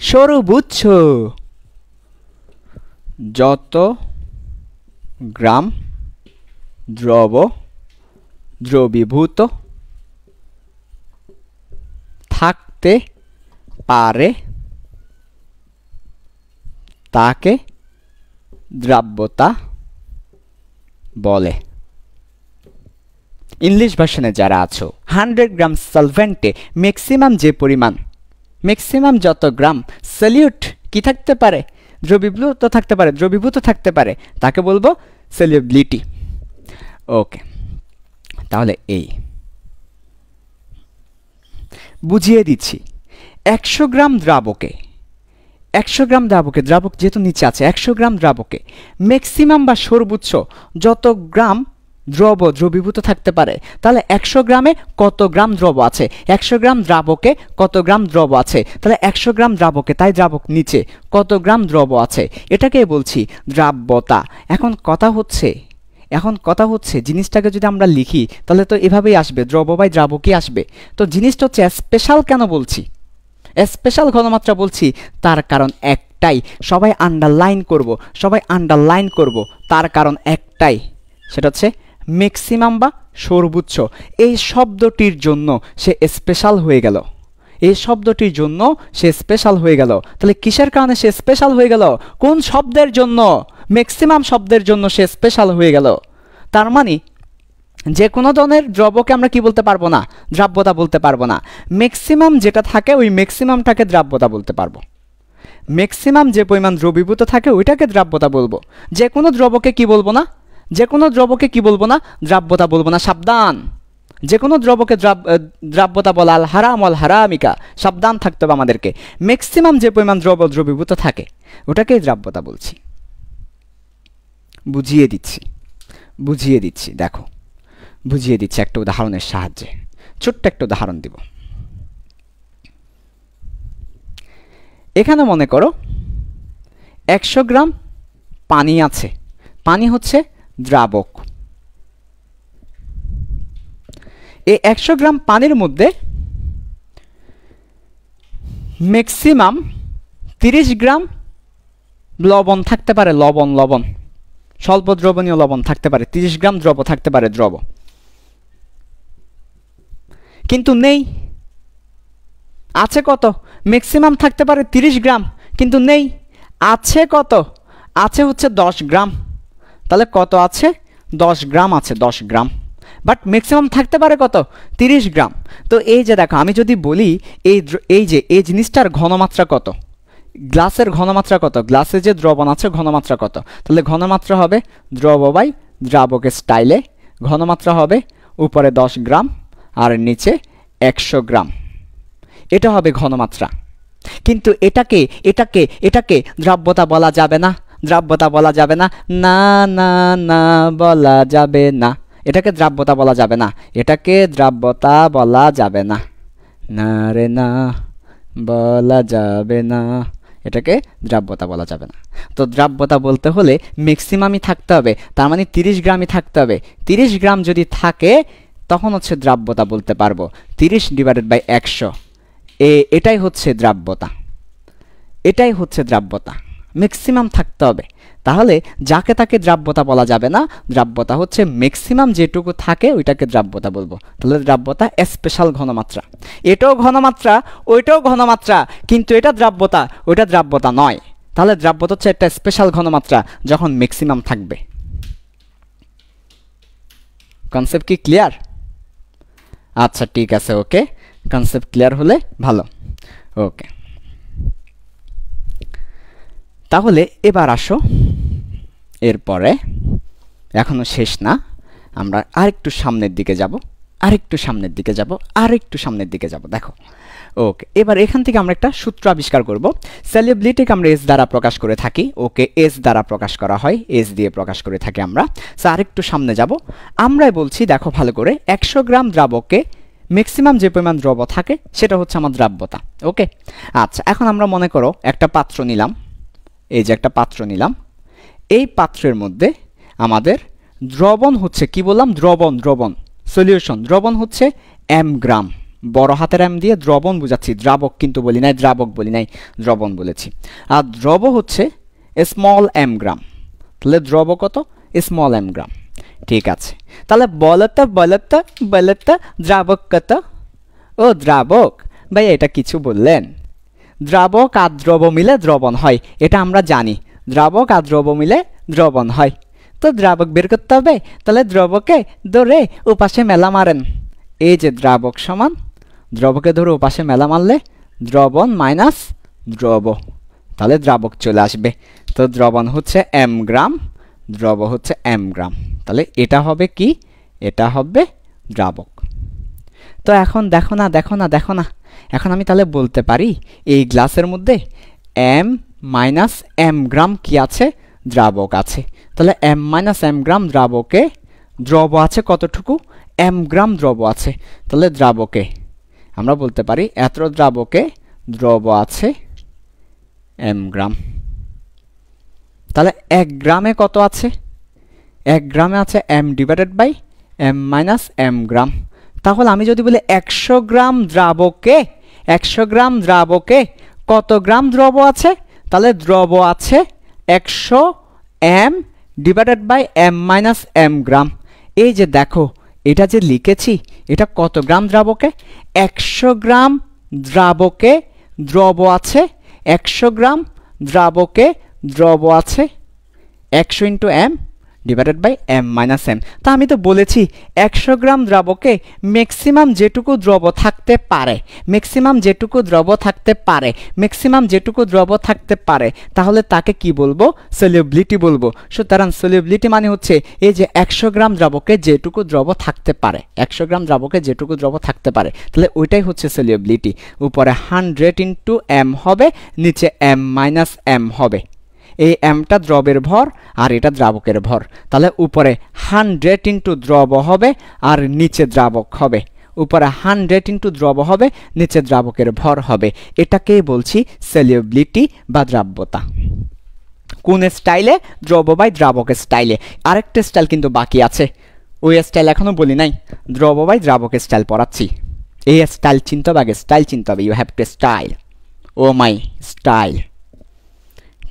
সর্বোচ্চ যত গ্রাম দ্রবীভূত থাকতে পারে তাকে দ্রাব্যতা বলে। ইংলিশ ভার্সনে যারা আছো, 100 গ্রাম সলভেন্টে ম্যাক্সিমাম যে পরিমাণ, ম্যাক্সিমাম যত গ্রাম সলিউট কি থাকতে পারে? দ্রবীভূত থাকতে পারে তাকে বলবো সলিউবিলিটি। ওকে, তাহলে এই বুঝিয়ে দিচ্ছি। 100 গ্রাম দ্রাবকে, দ্রাবক যেহেতু নিচে আছে, 100 গ্রাম দ্রাবকে ম্যাক্সিমাম বা সর্বোচ্চ যত গ্রাম দ্রবীভূত থাকতে পারে। তাহলে 100 গ্রামে কত গ্রাম দ্রব আছে? 100 গ্রাম দ্রাবকে কত গ্রাম দ্রব আছে? তাহলে 100 গ্রাম দ্রাবকে, তাই দ্রাবক নিচে, কত গ্রাম দ্রব আছে, এটাকে বলছি দ্রাব্যতা। এখন কথা হচ্ছে জিনিসটাকে যদি আমরা লিখি তাহলে তো এভাবেই আসবে, দ্রব বাই দ্রাবকই আসবে। তো জিনিসটা হচ্ছে স্পেশাল কেন বলছি, স্পেশাল ঘনমাত্রা বলছি, তার কারণ একটাই। সবাই আন্ডারলাইন করব। তার কারণ একটাই, সেটা হচ্ছে ম্যাক্সিমাম বা সর্বোচ্চ। এই শব্দটির জন্য সে স্পেশাল হয়ে গেল। তাহলে কিসের কারণে সে স্পেশাল হয়ে গেল? কোন শব্দের জন্য? ম্যাক্সিমাম শব্দের জন্য সে স্পেশাল হয়ে গেল। তার মানে যে কোনো ধরনের দ্রবকে আমরা কি বলতে পারবো না? দ্রাব্যতা বলতে পারবো না। ম্যাক্সিমাম যেটা থাকে ওই ম্যাক্সিমামটাকে দ্রাব্যতা বলতে পারবো। ম্যাক্সিমাম যে পরিমাণ দ্রবীভূত থাকে ওইটাকে দ্রাব্যতা বলবো। যে কোনো দ্রবকে কি বলবো না? দ্রাব্যতা বলবো না। সাবধান, যে কোনো দ্রবকে দ্রাব্যতা বলা আল হারাম আল হারামিকা, সাবধান থাকতে হবে আমাদেরকে। ম্যাক্সিমাম যে পরিমাণ দ্রবীভূত থাকে ওটাকেই দ্রাব্যতা বলছি। বুঝিয়ে দিচ্ছি দেখো, বুঝিয়ে দিচ্ছি একটা উদাহরণের সাহায্যে। ছোট্ট একটা উদাহরণ দিব। এখানে মনে করো 100 গ্রাম পানি আছে। পানি হচ্ছে দ্রাবক। এই 100 গ্রাম পানির মধ্যে ম্যাক্সিমাম 30 গ্রাম লবণ থাকতে পারে। লবণ স্বল্প দ্রবণীয় লবণ থাকতে পারে। 30 গ্রাম দ্রব থাকতে পারে, দ্রব। কিন্তু নেই। আছে কত? ম্যাক্সিমাম থাকতে পারে 30 গ্রাম, কিন্তু নেই। আছে কত? আছে হচ্ছে 10 গ্রাম। তাহলে কত আছে? 10 গ্রাম আছে, 10 গ্রাম। বাট ম্যাক্সিমাম থাকতে পারে কত? 30 গ্রাম। তো এই যে দেখো, আমি যদি বলি এই জিনিসটার ঘনমাত্রা কত, গ্লাসের ঘনমাত্রা কত, গ্লাসে যে দ্রবণ আছে ঘনমাত্রা কত, তাহলে ঘনমাত্রা হবে দ্রব বাই দ্রাবকের স্টাইলে ঘনমাত্রা হবে উপরে 10 গ্রাম আর নিচে 100 গ্রাম। এটা হবে ঘনমাত্রা। কিন্তু এটাকে দ্রাব্যতা বলা যাবে না। বলা যাবে না। এটাকে দ্রাব্যতা বলা যাবে না। না রে না, বলা যাবে না। এটাকে দ্রাব্যতা বলা যাবে না। তো দ্রাব্যতা বলতে হলে ম্যাক্সিমামই থাকতে হবে, তার মানে 30 গ্রামই থাকতে হবে। 30 গ্রাম যদি থাকে তখন হচ্ছে দ্রাব্যতা বলতে পারবো 30/100 এটাই হচ্ছে দ্রাব্যতা, এটাই হচ্ছে দ্রাব্যতা। ম্যাক্সিমাম থাকতে হবে, তাহলে যাকে তাকে দ্রাব্যতা বলা যাবে না। দ্রাব্যতা হচ্ছে ম্যাক্সিমাম যেটুকু থাকে ওইটাকে দ্রাব্যতা বলবো। তাহলে দ্রাব্যতা স্পেশাল ঘনমাত্রা, এটাও ঘনমাত্রা ওইটাও ঘনমাত্রা, কিন্তু এটা দ্রাব্যতা ওইটা দ্রাব্যতা নয়। তাহলে দ্রাব্যতা হচ্ছে একটা স্পেশাল ঘনমাত্রা যখন ম্যাক্সিমাম থাকবে। কনসেপ্ট কি ক্লিয়ার? আচ্ছা ঠিক আছে, ওকে, কনসেপ্ট ক্লিয়ার হলে ভালো। ওকে, তাহলে এবার আসো, এরপরে এখনো শেষ না, আমরা আরেকটু সামনের দিকে যাব, আরেকটু সামনের দিকে যাব, আরেকটু সামনের দিকে যাব। দেখো, ওকে, এবার এখান থেকে আমরা একটা সূত্র আবিষ্কার করব। সলিউবিলিটিকে আমরা এস দ্বারা প্রকাশ করে থাকি। ওকে, এস দ্বারা প্রকাশ করা হয়, এস দিয়ে প্রকাশ করে থাকি আমরা। সো আরেকটু সামনে যাব, আমরাই বলছি, দেখো ভালো করে, 100 গ্রাম দ্রাবকে ম্যাক্সিমাম যে পরিমাণ দ্রব থাকে সেটা হচ্ছে আমার দ্রাব্যতা। ওকে, আচ্ছা, এখন আমরা মনে করো একটা পাত্র নিলাম, এই যে একটা পাত্র নিলাম, এই পাত্রের মধ্যে আমাদের দ্রবণ হচ্ছে, কি বললাম, দ্রবণ সলিউশন, দ্রবণ হচ্ছে এম গ্রাম, বড় হাতের এম দিয়ে দ্রবণ বুঝাচ্ছি, দ্রাবক কিন্তু বলি নাই, দ্রাবক বলি নাই, দ্রবণ বলেছি। আর দ্রব হচ্ছে স্মল এম গ্রাম, তাহলে দ্রব কত, স্মল এম গ্রাম। ঠিক আছে, তাহলে বলতো দ্রাবক কত? ও দ্রাবক ভাই, এটা কিছু বললেন? দ্রাবক আর দ্রব মিলে দ্রবণ হয়, এটা আমরা জানি, দ্রাবক আর দ্রব মিলে দ্রবণ হয়। তো দ্রাবক বের করতে হবে, তাহলে দ্রবকে ধরে ওপাশে মেলা মারেন। এই যে দ্রাবক সমান দ্রবকে ধরে ওপাশে মেলা মারলে দ্রবণ মাইনাস দ্রব, তাহলে দ্রাবক চলে আসবে। তো দ্রবণ হচ্ছে এম গ্রাম, দ্রব হচ্ছে এম গ্রাম, তাহলে এটা হবে কি, এটা হবে দ্রাবক। তো এখন দেখো না, এখন আমি তাহলে বলতে পারি এই গ্লাসের মধ্যে এম মাইনাস এম গ্রাম কি আছে, দ্রাবক আছে। তাহলে এম মাইনাস এম গ্রাম দ্রাবকে দ্রব আছে কতটুকু, এম গ্রাম দ্রব আছে। তাহলে দ্রাবকে আমরা বলতে পারি এত দ্রাবকে দ্রব আছে এম গ্রাম। তাহলে 1 গ্রামে কত আছে, 1 গ্রামে আছে m divided by m minus m gram. তাহলে আমি যদি বলি 100 গ্রাম দ্রাবকে, 100 গ্রাম দ্রাবকে কত গ্রাম দ্রব আছে, তাহলে দ্রব আছে 100 m divided by m minus m gram. এই যে দেখো, এটা যে লিখেছি, এটা কত গ্রাম দ্রাবকে, 100 গ্রাম দ্রাবকে দ্রব আছে, 100 গ্রাম দ্রাবকে দ্রব আছে 100 into m divided by m minus m. তা আমি তো বলেছি 100 গ্রাম দ্রবকে ম্যাক্সিমাম যেটুকু দ্রব থাকতে পারে, ম্যাক্সিমাম যেটুকু দ্রব থাকতে পারে, ম্যাক্সিমাম যেটুকু দ্রব থাকতে পারে, তাহলে তাকে কি বলবো, সলিউবিলিটি বলবো। সুতরাং সলিউবিলিটি মানে হচ্ছে এই যে 100 গ্রাম দ্রবকে যেটুকু দ্রব থাকতে পারে, 100 গ্রাম দ্রবকে যেটুকু দ্রব থাকতে পারে, তাহলে ওইটাই হচ্ছে সলিউবিলিটি। উপরে 100 ইন্টু এম হবে, নিচে এম মাইনাস এম হবে। এই এমটা দ্রবের ভর আর এটা দ্রাবকের ভর, তাহলে উপরে 100 ইন্টু দ্রব হবে আর নিচে দ্রাবক হবে, উপরে 100 ইন্টু দ্রব হবে, নিচে দ্রাবকের ভর হবে। এটাকেই বলছি সলিউবিলিটি বা দ্রাব্যতা। কোন স্টাইলে, দ্রব বাই দ্রাবকের স্টাইলে। আরেকটা স্টাইল কিন্তু বাকি আছে, ওই স্টাইল এখনো বলি নাই, দ্রব বাই দ্রাবকের স্টাইল পড়াচ্ছি। এই স্টাইল চিনতে হবে, আগে স্টাইল চিনতে হবে, you have to style, oh my style.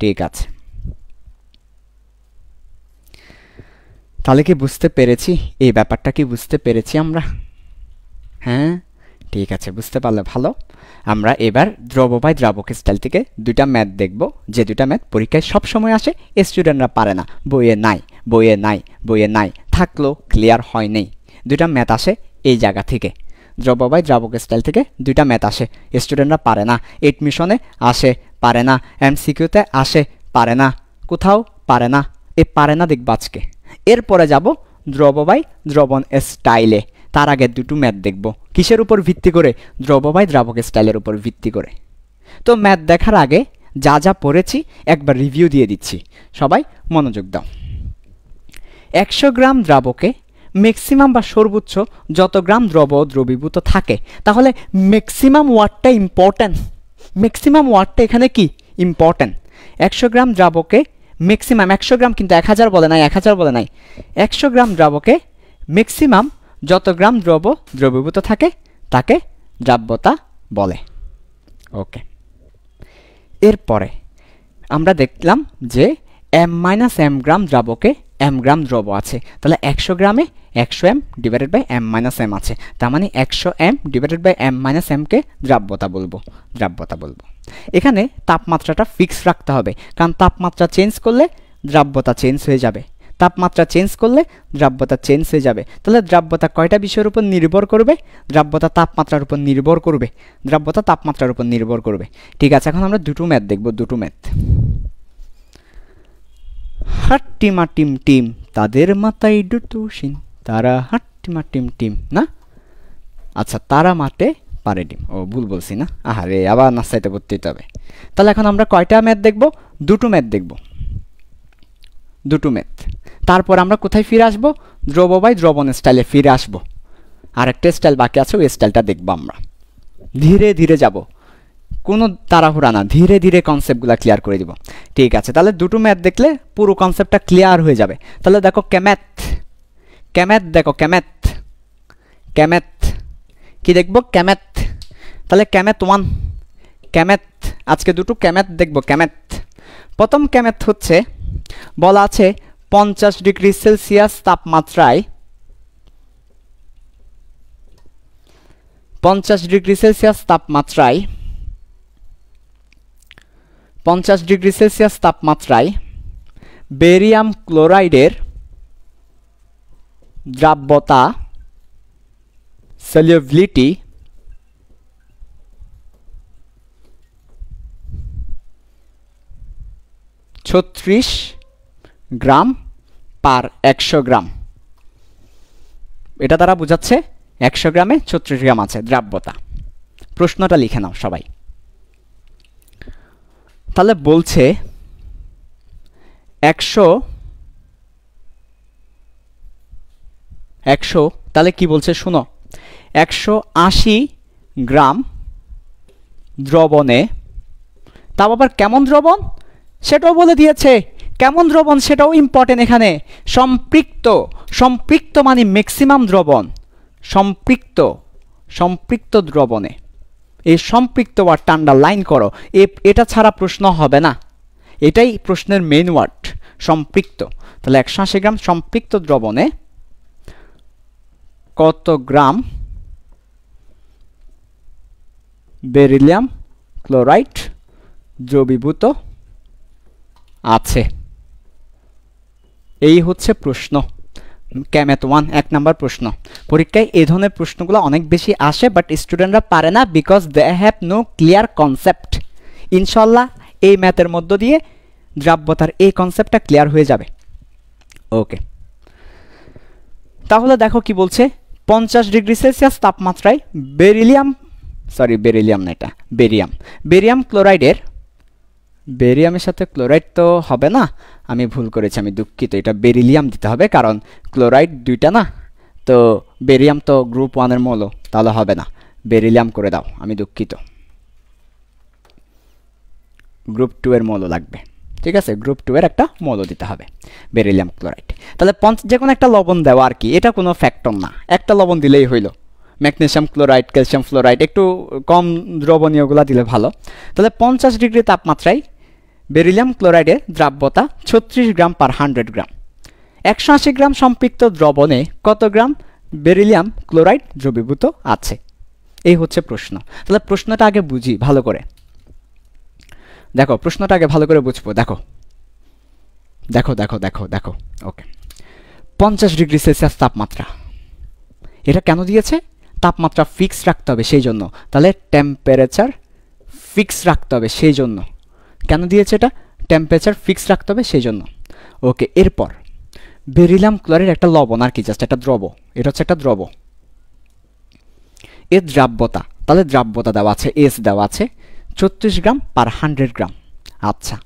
ঠিক আছে, তাহলে কি বুঝতে পেরেছি, এই ব্যাপারটা কি বুঝতে পেরেছি আমরা? হ্যাঁ, ঠিক আছে, বুঝতে পারলে ভালো। আমরা এবার দ্রব বাই দ্রাবক স্টাইল থেকে দুইটা ম্যাথ দেখব, যে দুইটা ম্যাথ পরীক্ষায় সবসময় আসে, স্টুডেন্টরা পারে না, বইয়ে নাই, বইয়ে নাই, বইয়ে নাই, থাকলেও ক্লিয়ার হয় নেই। দুইটা ম্যাথ আসে এই জায়গা থেকে, দ্রব বাই দ্রাবক স্টাইল থেকে দুইটা ম্যাথ আসে, স্টুডেন্টরা পারে না, এডমিশনে আসে পারে না, এমসিকিউতে আসে পারে না, কোথাও পারে না। এ পারে না দেখব আজকে। এরপরে যাব দ্রব বাই দ্রবণ স্টাইলে। তার আগে দুটো ম্যাথ দেখব, কিসের উপর ভিত্তি করে, দ্রব বাই দ্রাবক স্টাইলের উপর ভিত্তি করে। তো ম্যাথ দেখার আগে যা যা পড়েছি একবার রিভিউ দিয়ে দিচ্ছি, সবাই মনোযোগ দাও। 100 গ্রাম দ্রাবকে ম্যাক্সিমাম বা সর্বোচ্চ যত গ্রাম দ্রব দ্রবীভূত থাকে, তাহলে ম্যাক্সিমাম ওয়ার্ডটা ইম্পর্ট্যান্ট, ম্যাক্সিমাম ওয়ার্ডটা এখানে কি ইম্পর্ট্যান্ট। 100 গ্রাম দ্রাবকে ম্যাক্সিমাম, 100 গ্রাম কিন্তু 1000 বলে নাই, 1000 বলে নাই, 100 গ্রাম দ্রাবকে ম্যাক্সিমাম যত গ্রাম দ্রবীভূত থাকে তাকে দ্রাব্যতা বলে। ওকে, এরপরে আমরা দেখলাম যে m-m গ্রাম দ্রাবকে m গ্রাম দ্রব আছে, তাহলে 100 গ্রামে 100 m ডিভাইডেড বাই m-m আছে, তার মানে 100 m ডিভাইডেড বাই m-m কে দ্রাব্যতা বলবো। এখানে তাপমাত্রাটা ফিক্স রাখতে হবে, কারণ তাপমাত্রা চেঞ্জ করলে দ্রাব্যতা চেঞ্জ হয়ে যাবে, তাহলে দ্রাব্যতা কয়টা বিষয়ের উপর নির্ভর করবে? দ্রাব্যতা তাপমাত্রার উপর নির্ভর করবে। ঠিক আছে, এখন আমরা দুটো ম্যাথ দেখব। হাট্টিমা টিম টিম তাদের মাথায় দুটো শিন, তারা হাট্টিমা টিম টিম না, আচ্ছা তারা মাঠে পারে ডিম, ও ভুল বলছি না, আহারে আবার নাস্তাইতে পড়তে হবে। তাহলে এখন আমরা কয়টা ম্যাথ দেখব? দুটো ম্যাথ। তারপর আমরা কোথায় ফিরে আসবো? দ্রব বাই দ্রবণ স্টাইলে ফিরে আসবো। আরেকটা স্টাইল বাকি আছে, ওই স্টাইলটা দেখবো আমরা। ধীরে ধীরে যাব, কোনো তাড়াহুড়া না, ধীরে ধীরে কনসেপ্টগুলো ক্লিয়ার করে দিব। ঠিক আছে, তাহলে দুটো ম্যাথ দেখলে পুরো কনসেপ্টটা ক্লিয়ার হয়ে যাবে। তাহলে দেখো ক্যাম্যাথ, কি দেখবো? ক্যাম্যাথ। তাহলে ক্যাম্যাথ 1, আজকে দুটো ক্যাম্যাথ দেখবো। প্রথম ক্যাম্যাথ হচ্ছে, বলা আছে 50 ডিগ্রি সেলসিয়াস তাপমাত্রায় 50 ডিগ্রি সেলসিয়াস তাপমাত্রায় বেরিয়াম ক্লোরাইডের দ্রাব্যতা সলিউবিলিটি 36 গ্রাম পার 100 গ্রাম। এটা দ্বারা বোঝাচ্ছে 100 গ্রামে 36 গ্রাম আছে দ্রাব্যতা। প্রশ্নটা লিখে নাও সবাই। তাহলে বলছে 100, তাহলে কি বলছে শুনো, 180 গ্রাম দ্রবণে, তাও আবার কেমন দ্রবণ সেটাও বলে দিয়েছে। কেমন দ্রবণ সেটাও ইম্পর্টেন্ট এখানে। সম্পৃক্ত মানে ম্যাক্সিমাম দ্রবণ, সম্পৃক্ত দ্রবণে। এই সম্পৃক্ত ওয়ার্ডটা আন্ডারলাইন করো, এটা ছাড়া প্রশ্ন হবে না, এটাই প্রশ্নের মেইন ওয়ার্ড, সম্পৃক্ত। তাহলে 180 গ্রাম সম্পৃক্ত দ্রবণে কত গ্রাম বেরিলিয়াম ক্লোরাইড দ্রবীভূত আছে? এই হচ্ছে প্রশ্ন, ক্যাম্যাথ 1 1 নাম্বার প্রশ্ন। পরীক্ষায় এই ধরনের প্রশ্নগুলো অনেক বেশি আসে, বাট স্টুডেন্টরা পারে না, because they have no clear concept. ইনশাল্লাহ এই ম্যাথের মধ্য দিয়ে দ্রাব্যতার এই কনসেপ্টটা ক্লিয়ার হয়ে যাবে। ওকে, তাহলে দেখো কি বলছে, 50 ডিগ্রি সেলসিয়াস তাপমাত্রায় বেরিয়াম ক্লোরাইডের, বেরিয়ামের সাথে ক্লোরাইড তো হবে না, আমি ভুল করেছি, আমি দুঃখিত, এটা বেরিলিয়াম দিতে হবে, কারণ ক্লোরাইড দুইটা না, তো বেরিয়াম তো গ্রুপ 1 এর মৌল, তাহলে হবে না, বেরিলিয়াম করে দাও, আমি দুঃখিত, গ্রুপ 2 এর মৌল লাগবে। ঠিক আছে, গ্রুপ 2 এর একটা মৌল দিতে হবে, বেরিলিয়াম ক্লোরাইড। তাহলে যে কোনো একটা লবণ দেওয়া আর কি, এটা কোনো ফ্যাক্টর না, একটা লবণ দিলেই হইল। ম্যাগনেসিয়াম ক্লোরাইড, ক্যালসিয়াম ফ্লোরাইড, একটু কম দ্রবণীয়গুলো দিলে ভালো। তাহলে 50 ডিগ্রি তাপমাত্রায় বেরিলিয়াম ক্লোরাইডের দ্রাব্যতা 36 গ্রাম পার 100 গ্রাম। 180 গ্রাম সম্পৃক্ত দ্রবণে কত গ্রাম বেরিলিয়াম ক্লোরাইড দ্রবীভূত আছে? এই হচ্ছে প্রশ্ন। তাহলে প্রশ্নটা আগে বুঝি ভালো করে, দেখো প্রশ্নটা আগে ভালো করে বুঝবো। দেখো, ওকে, 50 ডিগ্রি সেলসিয়াস তাপমাত্রা, এটা কেন দিয়েছে? তাপমাত্রা ফিক্স রাখতে হবে সেই জন্য। তাহলে টেম্পারেচার ফিক্স রাখতে হবে সেই জন্য। কেন দিয়েছে এটা? টেম্পারেচার ফিক্স রাখতে হবে সেই জন্য। ওকে, এরপর বেরিলিয়াম ক্লোরাইড একটা লবণ আর কি, জাস্ট একটা দ্রব, এটা হচ্ছে একটা দ্রব। এর দ্রাব্যতা, তাহলে দ্রাব্যতা দেওয়া আছে, এস দেওয়া আছে 36 গ্রাম পার 100 গ্রাম। আচ্ছা,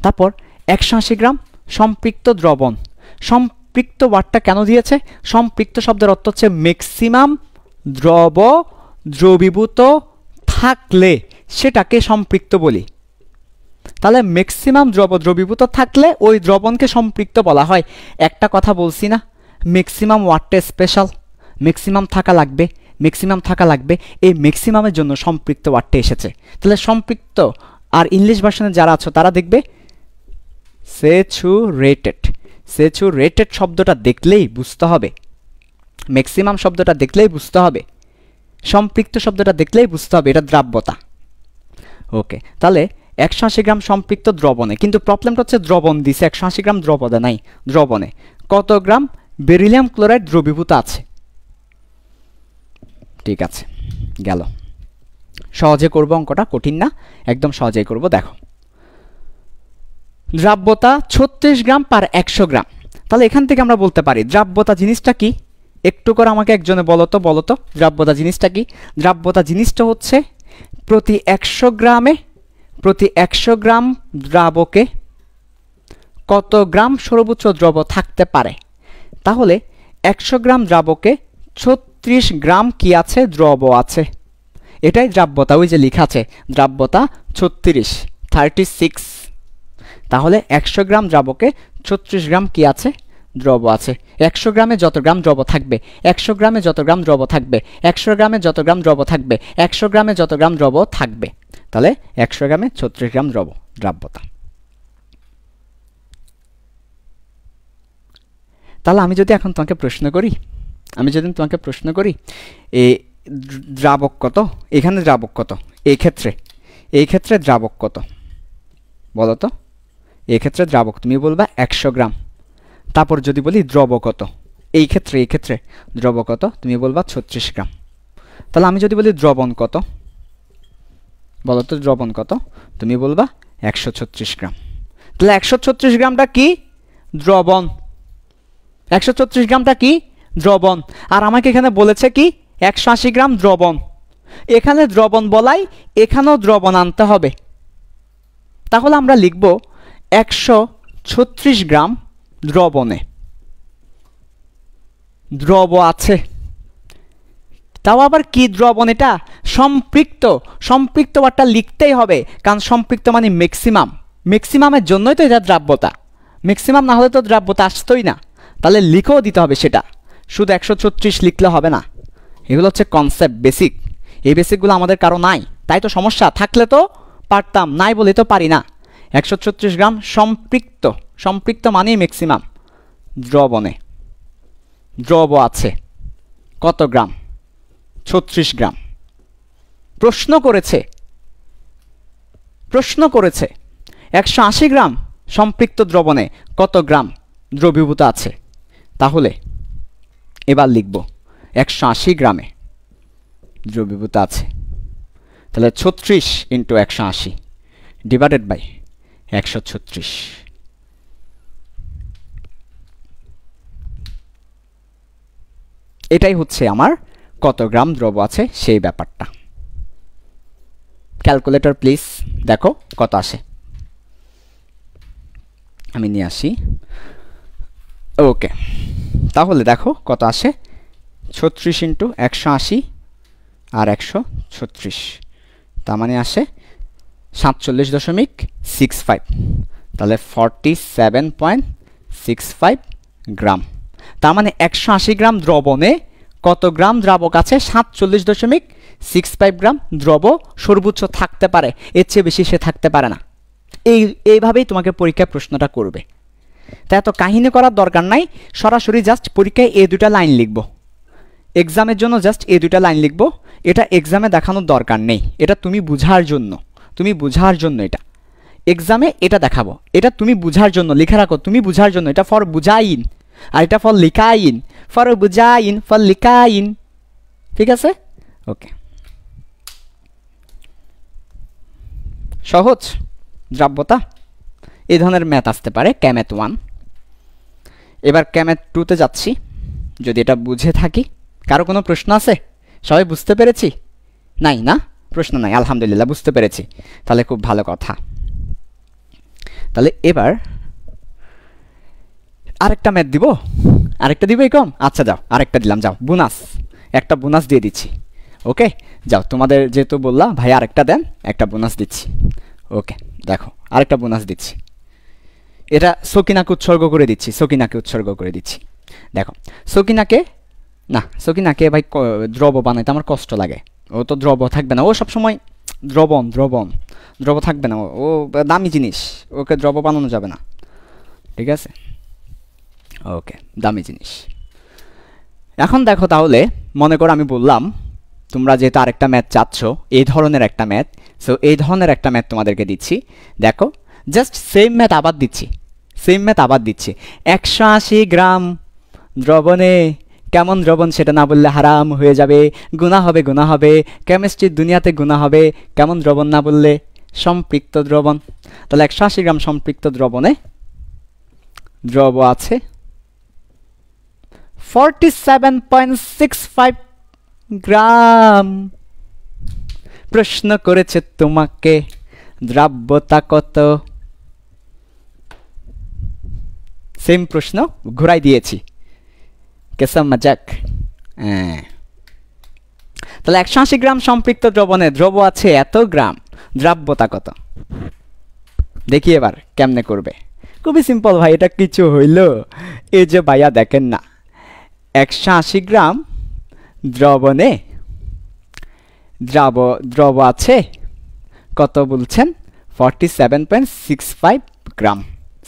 তারপর 180 গ্রাম সম্পৃক্ত দ্রবণ। সম্পৃক্ত ওয়ার্ডটা কেন দিয়েছে? সম্পৃক্ত শব্দের অর্থ হচ্ছে ম্যাক্সিমাম দ্রবীভূত থাকলে সেটাকে সম্পৃক্ত বলি। তাহলে ম্যাক্সিমাম দ্রবীভূত থাকলে ওই দ্রবণকে সম্পৃক্ত বলা হয়। একটা কথা বলছি না, ম্যাক্সিমাম ওয়ার্ডটা স্পেশাল, ম্যাক্সিমাম থাকা লাগবে, ম্যাক্সিমাম থাকা লাগবে। এই ম্যাক্সিমামের জন্য সম্পৃক্ত ওয়ার্ডটা এসেছে। তাহলে সম্পৃক্ত আর ইংলিশ ভার্সনে যারা আছো তারা দেখবে স্যাচুরেটেড। স্যাচুরেটেড শব্দটা দেখলেই বুঝতে হবে, ম্যাক্সিমাম শব্দটা দেখলেই বুঝতে হবে, সম্পৃক্ত শব্দটা দেখলেই বুঝতে হবে এটা দ্রাব্যতা। ওকে, তাহলে 180 গ্রাম সম্পৃক্ত দ্রবণে, কিন্তু প্রবলেমটা হচ্ছে দ্রবণ দিছে, 180 গ্রাম দ্রবণে নাই। দ্রবণে কত গ্রাম বেরিলিয়াম ক্লোরাইড দ্রবীভূত আছে? ঠিক আছে, গেল। সহজে করব অঙ্কটা, কঠিন না, একদম সহজেই করব। দেখো, দ্রাব্যতা 36 গ্রাম পার 100 গ্রাম। তাহলে এখান থেকে আমরা বলতে পারি দ্রাব্যতা জিনিসটা কি? একটু করে আমাকে একজনে বলো তো দ্রাব্যতা জিনিসটা কি? দ্রাব্যতা জিনিসটা হচ্ছে প্রতি 100 গ্রাম দ্রাবকে কত গ্রাম সর্বোচ্চ দ্রব থাকতে পারে। তাহলে 100 গ্রাম দ্রাবকে 36 গ্রাম কি আছে? দ্রব আছে। এটাই দ্রাব্যতা, ওই যে লেখা আছে দ্রাব্যতা 36। তাহলে 100 গ্রাম দ্রাবকে 36 গ্রাম কি আছে? দ্রব আছে। 100 গ্রামে যত গ্রাম দ্রব থাকবে, 100 গ্রামে যত গ্রাম দ্রব থাকবে, 100 গ্রামে যত গ্রাম দ্রব থাকবে, 100 গ্রামে যত গ্রাম দ্রব থাকবে, তাহলে 100 গ্রামে 36 গ্রাম দ্রাব্যতা। তাহলে আমি যদি এখন তোমাকে প্রশ্ন করি, এই দ্রাবক কত, এখানে দ্রাবক কত, এই ক্ষেত্রে দ্রাবক কত বলো তো? এই ক্ষেত্রে দ্রাবক তুমি বলবা 100 গ্রাম। তারপর যদি বলি দ্রব কত, এই ক্ষেত্রে দ্রব কত, তুমি বলবা 36 গ্রাম। তাহলে আমি যদি বলি দ্রবণ কত বলো তো? দ্রবণ কত, তুমি বলবা 136 গ্রাম। তাহলে 136 গ্রামটা কি? দ্রবণ। 136 গ্রামটা কি? দ্রবণ। আর আমাকে এখানে বলেছে কি 180 গ্রাম দ্রবণ। এখানে দ্রবণ বলাই, এখানেও দ্রবণ আনতে হবে। তাহলে আমরা লিখব 136 গ্রাম দ্রবণে দ্রব আছে। তাও আবার কি দ্রবণ? এটা সম্পৃক্ত ওয়ার্ডটা লিখতেই হবে, কারণ সম্পৃক্ত মানে ম্যাক্সিমামের জন্যই তো এটা দ্রাব্যতা। ম্যাক্সিমাম না হলে তো দ্রাব্যতা আসতোই না। তাহলে লিখেও দিতে হবে সেটা, শুধু 136 লিখলে হবে না। এগুলো হচ্ছে কনসেপ্ট, বেসিক। এই বেসিকগুলো আমাদের কারো নাই, তাই তো সমস্যা। থাকলে তো পারতাম, নাই বলে তো পারি না। 136 গ্রাম সম্পৃক্ত মানেই ম্যাক্সিমাম। দ্রবণে দ্রব আছে কত গ্রাম? 36 গ্রাম। প্রশ্ন করেছে 180 গ্রাম সম্পৃক্ত দ্রবণে কত গ্রাম দ্রবীভূত আছে। তাহলে এবার লিখব 180 গ্রামে দ্রবীভূত আছে। তাহলে 36 × 180 ডিভাইডেড বাই 136। এটাই হচ্ছে আমার কত গ্রাম দ্রব আছে সেই ব্যাপারটা। ক্যালকুলেটর প্লিজ, দেখো কত আসে। আমি নিয়ে আসি। ওকে, তাহলে দেখো কত আসে। 36 × 180 আর 136, তার মানে আসে 47.65। তাহলে 47.65 গ্রাম। তার মানে 180 গ্রাম দ্রবণে কত গ্রাম দ্রাবক আছে? 47.65 গ্রাম দ্রব সর্বোচ্চ থাকতে পারে, এর চেয়ে বেশি সে থাকতে পারে না। এইভাবেই তোমাকে পরীক্ষায় প্রশ্নটা করবে। তাই এত কাহিনী করার দরকার নাই, সরাসরি জাস্ট পরীক্ষায় এই দুটা লাইন লিখব। এক্সামের জন্য জাস্ট এই দুটা লাইন লিখব। এটা এক্সামে দেখানোর দরকার নেই, এটা তুমি বুঝার জন্য এটা এক্সামে এটা দেখাবো। এটা তুমি বুঝার জন্য লিখে রাখো, তুমি বুঝার জন্য। এটা ফর বুঝাইন, আর এটা ফর লিখাইন। ফর বুঝাইন, ফর লিখাইন। ঠিক আছে? ওকে, সহজ দ্রাব্যতা। এই ধরনের ম্যাথ আসতে পারে ক্যামেথ 1। এবার ক্যামেথ 2তে যাচ্ছি, যদি এটা বুঝে থাকি। কারো কোনো প্রশ্ন আছে? সবাই বুঝতে পেরেছি? নাই না? প্রশ্ন নাই, আলহামদুলিল্লাহ বুঝতে পেরেছি। তাহলে খুব ভালো কথা। তাহলে এবার আরেকটা ম্যাথ দিব। আরেকটা দিব এরকম? আচ্ছা যাও, আরেকটা দিলাম। যাও, বোনাস, একটা বোনাস দিয়ে দিচ্ছি। ওকে, যাও, তোমাদের যেহেতু বললা ভাই আরেকটা দেন, একটা বোনাস দিচ্ছি। ওকে, দেখো আরেকটা বোনাস দিচ্ছি। এটা সকিনাকে উৎসর্গ করে দিচ্ছি। দেখো, সকিনাকে না সকিনাকে ভাই দ্রব বানাইতে আমার কষ্ট লাগে, ও তো দ্রব থাকবে না, ও সবসময় দ্রবণ দ্রবণ দ্রব থাকবে না, ও দামি জিনিস, ওকে দ্রব বানানো যাবে না, ঠিক আছে? ওকে, দামি জিনিস। এখন দেখো তাহলে, মনে করো আমি বললাম তোমরা যেহেতু আরেকটা ম্যাথ চাচ্ছ, এই ধরনের একটা ম্যাথ, সো এই ধরনের একটা ম্যাথ তোমাদেরকে দিচ্ছি। দেখো জাস্ট সেম ম্যাথ আবার দিচ্ছি, 180 গ্রাম দ্রবণে, কেমন দ্রবণ সেটা না বললে হারাম হয়ে যাবে, গুনাহ হবে, কেমিস্ট্রির দুনিয়াতে গুনাহ হবে, কেমন দ্রবণ না বললে, সম্পৃক্ত দ্রবণ। তাহলে 180 গ্রাম সম্পৃক্ত দ্রবণে দ্রব আছে 47.65 গ্রাম। প্রশ্ন করেছে তোমাকে দ্রাব্যতা কত, সেম প্রশ্ন ঘুরাই দিয়েছি, কেসা মজাক। তাহলে 180 গ্রাম সম্পৃক্ত দ্রবণে দ্রব আছে এত গ্রাম, দ্রাব্যতা কত? দেখি এবার কেমনে করবে, খুবই সিম্পল ভাই, এটা কিছু হইল, এই যে ভাইয়া দেখেন না, 180 গ্রাম দ্রবণে দ্রব আছে কত বলছেন, 47.65 গ্রাম,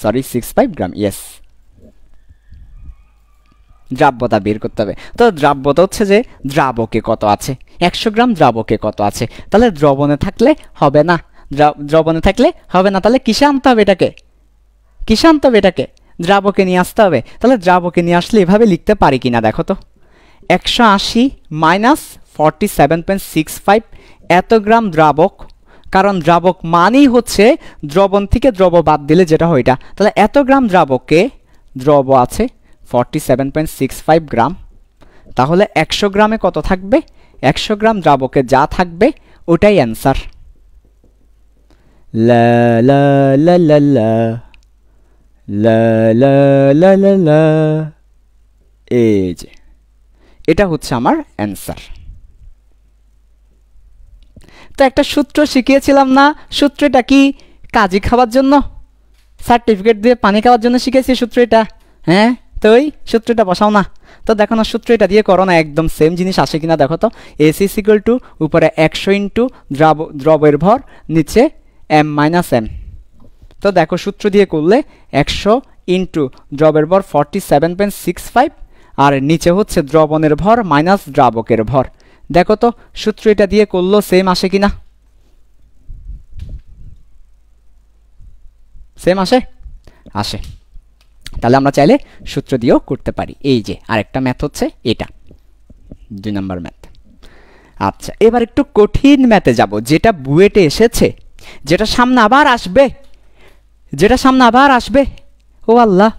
সরি 65 গ্রাম, ইয়েস। দ্রাব্যতা বের করতে হবে, তো দ্রাব্যতা হচ্ছে যে দ্রাবকে কত আছে, 100 গ্রাম দ্রাবকে কত আছে, তাহলে দ্রবণে থাকলে হবে না, তাহলে কিসে আনতে হবে এটাকে, দ্রাবকে নিয়ে আসতে হবে। তাহলে দ্রাবকে নিয়ে আসলে এভাবে লিখতে পারি কিনা দেখো তো, 180 মাইনাস 47.65 এত গ্রাম দ্রাবক, কারণ দ্রাবক মানেই হচ্ছে দ্রবণ থেকে দ্রব বাদ দিলে যেটা হয় এটা, তাহলে এত গ্রাম দ্রাবকে দ্রব আছে 47.65 গ্রাম, তাহলে 100 গ্রামে কত থাকবে, 100 গ্রাম দ্রাবকে যা থাকবে ওটাই অ্যান্সার। লা লা লা লা লা লা লা লা লা লা, এই যে এটা হচ্ছে আমার অ্যান্সার। তো একটা সূত্র শিখিয়েছিলাম না, সূত্রটা কি কাজী খাওয়ার জন্য, সার্টিফিকেট দিয়ে পানি খাওয়ার জন্য শিখেছি সূত্র এটা, হ্যাঁ? তো ওই সূত্রটা বসাও না, তো দেখো না সূত্র এটা দিয়ে করো না, একদম সেম জিনিস আসে কিনা দেখো তো। এসি ইকুয়াল টু উপরে 100 ইন্টু দ্রবের ভর, নিচে m মাইনাস m। তো দেখো সূত্র দিয়ে করলে 100 ইন্টু দ্রবের ভর 47.65, আর নিচে হচ্ছে দ্রবণের ভর মাইনাস দ্রাবকের ভর। দেখো তো সূত্র এটা দিয়ে করলো সেম আসে কিনা, সেম আসে। তাহলে আমরা চাইলে সূত্র দিয়েও করতে পারি। এই যে আরেকটা ম্যাথ হচ্ছে এটা 2 নম্বর ম্যাথ। আচ্ছা, এবার একটু কঠিন ম্যাথে যাব, যেটা বুয়েটে এসেছে, যেটা সামনে আবার আসবে, ও আল্লাহ।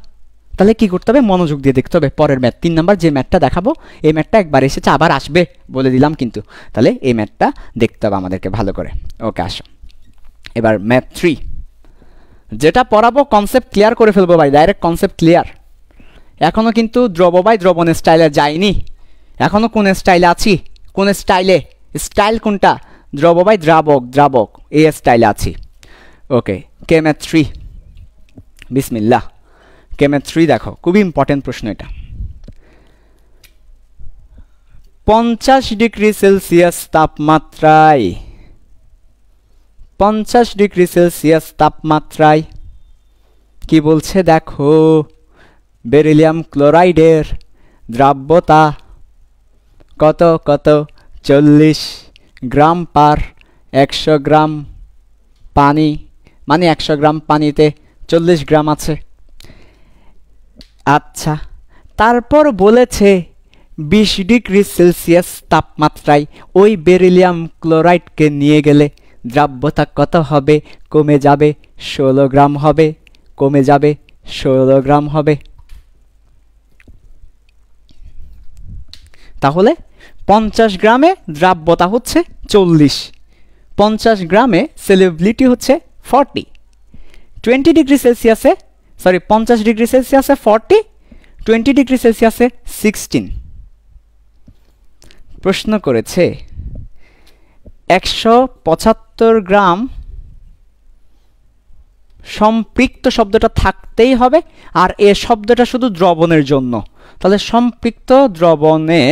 তাহলে কি করতে হবে, মনোযোগ দিয়ে দেখতে হবে পরের ম্যাথ, 3 নম্বর যে ম্যাথটা দেখাবো, এই ম্যাথটা একবার এসেছে আবার আসবে বলে দিলাম কিন্তু, তাহলে এই ম্যাথটা দেখতে হবে আমাদেরকে ভালো করে। ওকে, আসো এবার ম্যাথ 3, যেটা পড়াবো কনসেপ্ট ক্লিয়ার করে ফেলবো ভাই, ডাইরেক্ট কনসেপ্ট ক্লিয়ার। এখনো কিন্তু দ্রব বাই দ্রবণের স্টাইলে যাইনি, এখনো কোন স্টাইলে আছি, স্টাইল কোনটা, দ্রব বাই দ্রাবক এই স্টাইলে আছি। ওকে, কে ম্যাথ 3, বিসমিল্লাহ। কে ম্যাথ 3 দেখো, খুবই ইম্পর্টেন্ট প্রশ্ন এটা। 50 ডিগ্রি সেলসিয়াস তাপমাত্রায়, 50 ডিগ্রি সেলসিয়াস তাপমাত্রায় কি বলছে দেখো, বেরিলিয়াম ক্লোরাইডের দ্রাব্যতা কত, 40 গ্রাম পার 100 গ্রাম পানি, মানে 100 গ্রাম পানিতে 40 গ্রাম আছে। আচ্ছা, তারপর বলেছে 20 ডিগ্রি সেলসিয়াস তাপমাত্রায় ওই বেরিলিয়াম ক্লোরাইডকে নিয়ে গেলে দ্রাব্যতা কত হবে, কমে যাবে 16 গ্রাম হবে, কমে যাবে 16 গ্রাম হবে। তাহলে 50 গ্রামে দ্রাব্যতা হচ্ছে 40, 50 গ্রামে সেলেবিলিটি হচ্ছে 40, 20 ডিগ্রি সেলসিয়াসে, সরি 50 ডিগ্রি সেলসিয়াসে 40, 20 ডিগ্রি সেলসিয়াসে 16। প্রশ্ন করেছে 175 গ্রাম সম্পৃক্ত শব্দটা থাকতেই হবে, আর এ শব্দটা শুধু দ্রবণের জন্য। তাহলে সম্পৃক্ত দ্রবণে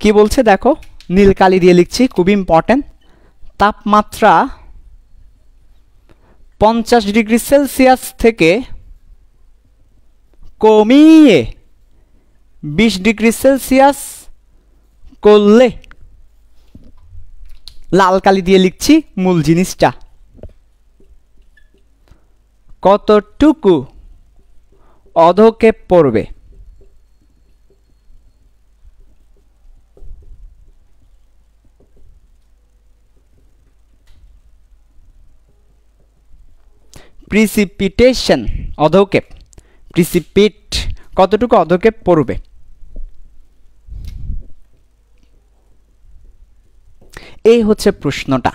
কি বলছে দেখো, নীল কালি দিয়ে লিখছি, খুব ইম্পর্টেন্ট। তাপমাত্রা 50 ডিগ্রি সেলসিয়াস থেকে কমিয়ে 20 ডিগ্রি সেলসিয়াস করলে, লাল কালি দিয়ে লিখছি মূল জিনিসটা, কতটুকু অধক্ষেপ পড়বে? প্রিসিপিটেশন, অধক্ষেপ, প্রিসিপিট, কতটুকু অধক্ষেপ পড়বে? এই হচ্ছে প্রশ্নটা।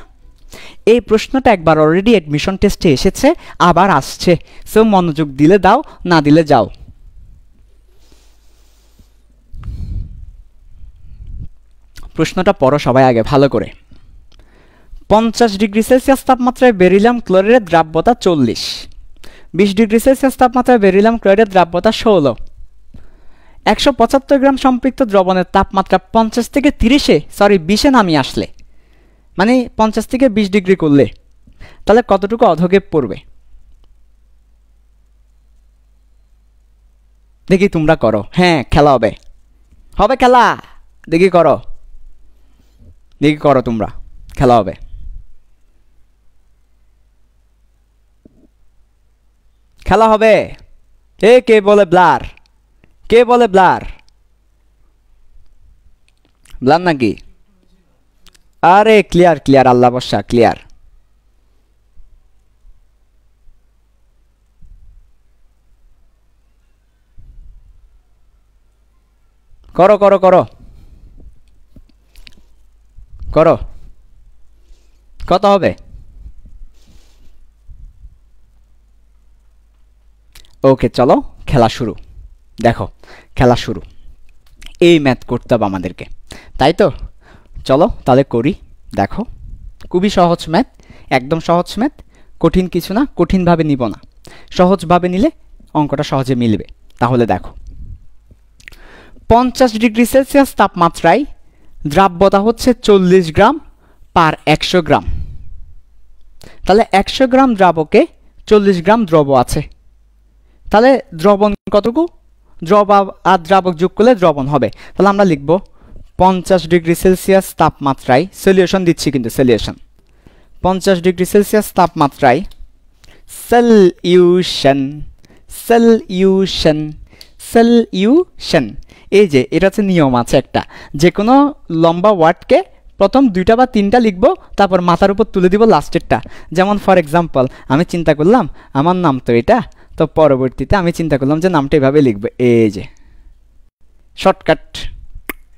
এই প্রশ্নটা একবার অলরেডি অ্যাডমিশন টেস্টে এসেছে, আবার আসছে। সো মনোযোগ দিলে দাও, না দিলে যাও। প্রশ্নটা পড়ো সবাই আগে ভালো করে। 50 ডিগ্রি সেলসিয়াস তাপমাত্রায় বেরিলিয়াম ক্লোরাইডের দ্রাব্যতা 40, 20 ডিগ্রি সেলসিয়াস তাপমাত্রায় বেরিলিয়াম ক্লোরাইডের দ্রাব্যতা 16। 175 গ্রাম সম্পৃক্ত দ্রবণের তাপমাত্রা 50 থেকে 20-এ নামিয়ে আসলে, মানে 50 থেকে 20 ডিগ্রি করলে, তাহলে কতটুকু অধক্ষেপ পড়বে? দেখি তোমরা করো। হ্যাঁ, খেলা হবে, হবে খেলা। দেখি করো, দেখি করো, তোমরা খেলা হবে। খেলা হবে। কে বলে ব্লার? কে বলে ব্লার? ব্লার নাকি? আরে ক্লিয়ার ক্লিয়ার, আল্লাহ বর্ষা ক্লিয়ার। করো করো করো করো, কত হবে? ওকে, চলো খেলা শুরু। দেখো, খেলা শুরু। এই ম্যাথ করতে হবে আমাদেরকে, তাই তো? চলো তাহলে করি। দেখো, খুবই সহজ ম্যাথ, একদম সহজ ম্যাথ, কঠিন কিছু না, কঠিনভাবে নিব না, সহজভাবে নিলে অঙ্কটা সহজে মিলবে। তাহলে দেখো, 50 ডিগ্রি সেলসিয়াস তাপমাত্রায় দ্রাব্যতা হচ্ছে 40 গ্রাম পার 100 গ্রাম। তাহলে 100 গ্রাম দ্রাবকে 40 গ্রাম দ্রব আছে। তাহলে দ্রবণ কতটুকু? দ্রব আর দ্রাবক যোগ করলে দ্রবণ হবে। তাহলে আমরা লিখব 50 ডিগ্রি সেলসিয়াস তাপমাত্রায়, সলিউশন দিচ্ছি কিন্তু, সলিউশন 50 ডিগ্রি সেলসিয়াস তাপমাত্রায় সলিউশন, সলিউশন, সলিউশন। এই যে এটা হচ্ছে নিয়ম আছে একটা, যে কোনো লম্বা ওয়ার্ডকে প্রথম 2টা বা 3টা লিখবো, তারপর মাথার উপর তুলে দিব লাস্টেরটা। যেমন ফর এক্সাম্পল, আমি চিন্তা করলাম আমার নাম তো এটা, তো পরবর্তীতে আমি চিন্তা করলাম যে নামটা এভাবে লিখবো, এই যে শর্টকাট।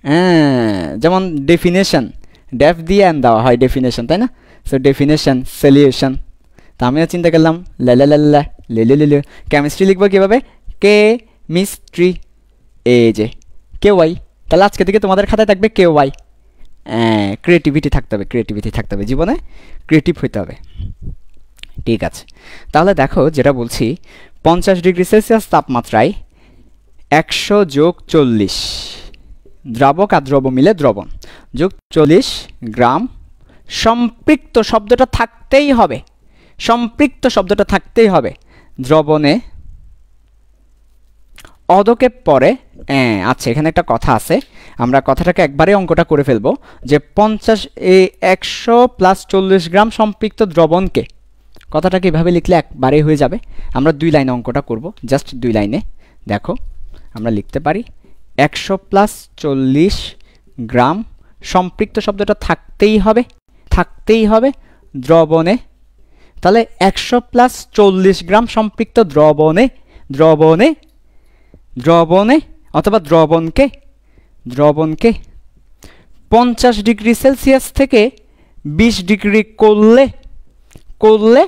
হ্যাঁ, যেমন ডেফিনেশন, ডেফ দিয়ে এন দেওয়া হয় ডেফিনেশন, তাই না? So definition, solution. তা আমিও চিন্তা করলাম লেলে, কেমিস্ট্রি লিখবো কীভাবে? কে মিস্ট্রি, এই যে কে ওয়াই। তাহলে আজকে থেকে তোমাদের খাতায় থাকবে কে ওয়াই। ক্রিয়েটিভিটি থাকতে হবে, ক্রিয়েটিভিটি থাকতে হবে, জীবনে ক্রিয়েটিভ হইতে হবে। ঠিক আছে, তাহলে দেখো যেটা বলছি, 50 ডিগ্রি সেলসিয়াস তাপমাত্রায় 100 যোগ 40, দ্রাবক আর দ্রব মিলে দ্রবণ, যোগ 40 গ্রাম সম্পৃক্ত শব্দটা থাকতেই হবে, সম্পৃক্ত শব্দটা থাকতেই হবে, দ্রবণে অধক্ষেপ পরে। আচ্ছা, এখানে একটা কথা আছে, আমরা কথাটাকে একবারে অঙ্কটা করে ফেলবো, যে 100 প্লাস 40 গ্রাম সম্পৃক্ত দ্রবণকে, কথাটাকে এভাবে লিখলে একবারে হয়ে যাবে। আমরা 2 লাইনে অঙ্কটা করব, জাস্ট 2 লাইনে। দেখো, আমরা লিখতে পারি 100 প্লাস 40 গ্রাম সম্পৃক্ত শব্দটা থাকতেই হবে, থাকতেই হবে দ্রবণে। তাহলে 100 প্লাস 40 গ্রাম সম্পৃক্ত দ্রবণে, দ্রবণে, দ্রবণে অথবা দ্রবণকে, দ্রবণকে 50 ডিগ্রি সেলসিয়াস থেকে 20 ডিগ্রি করলে, করলে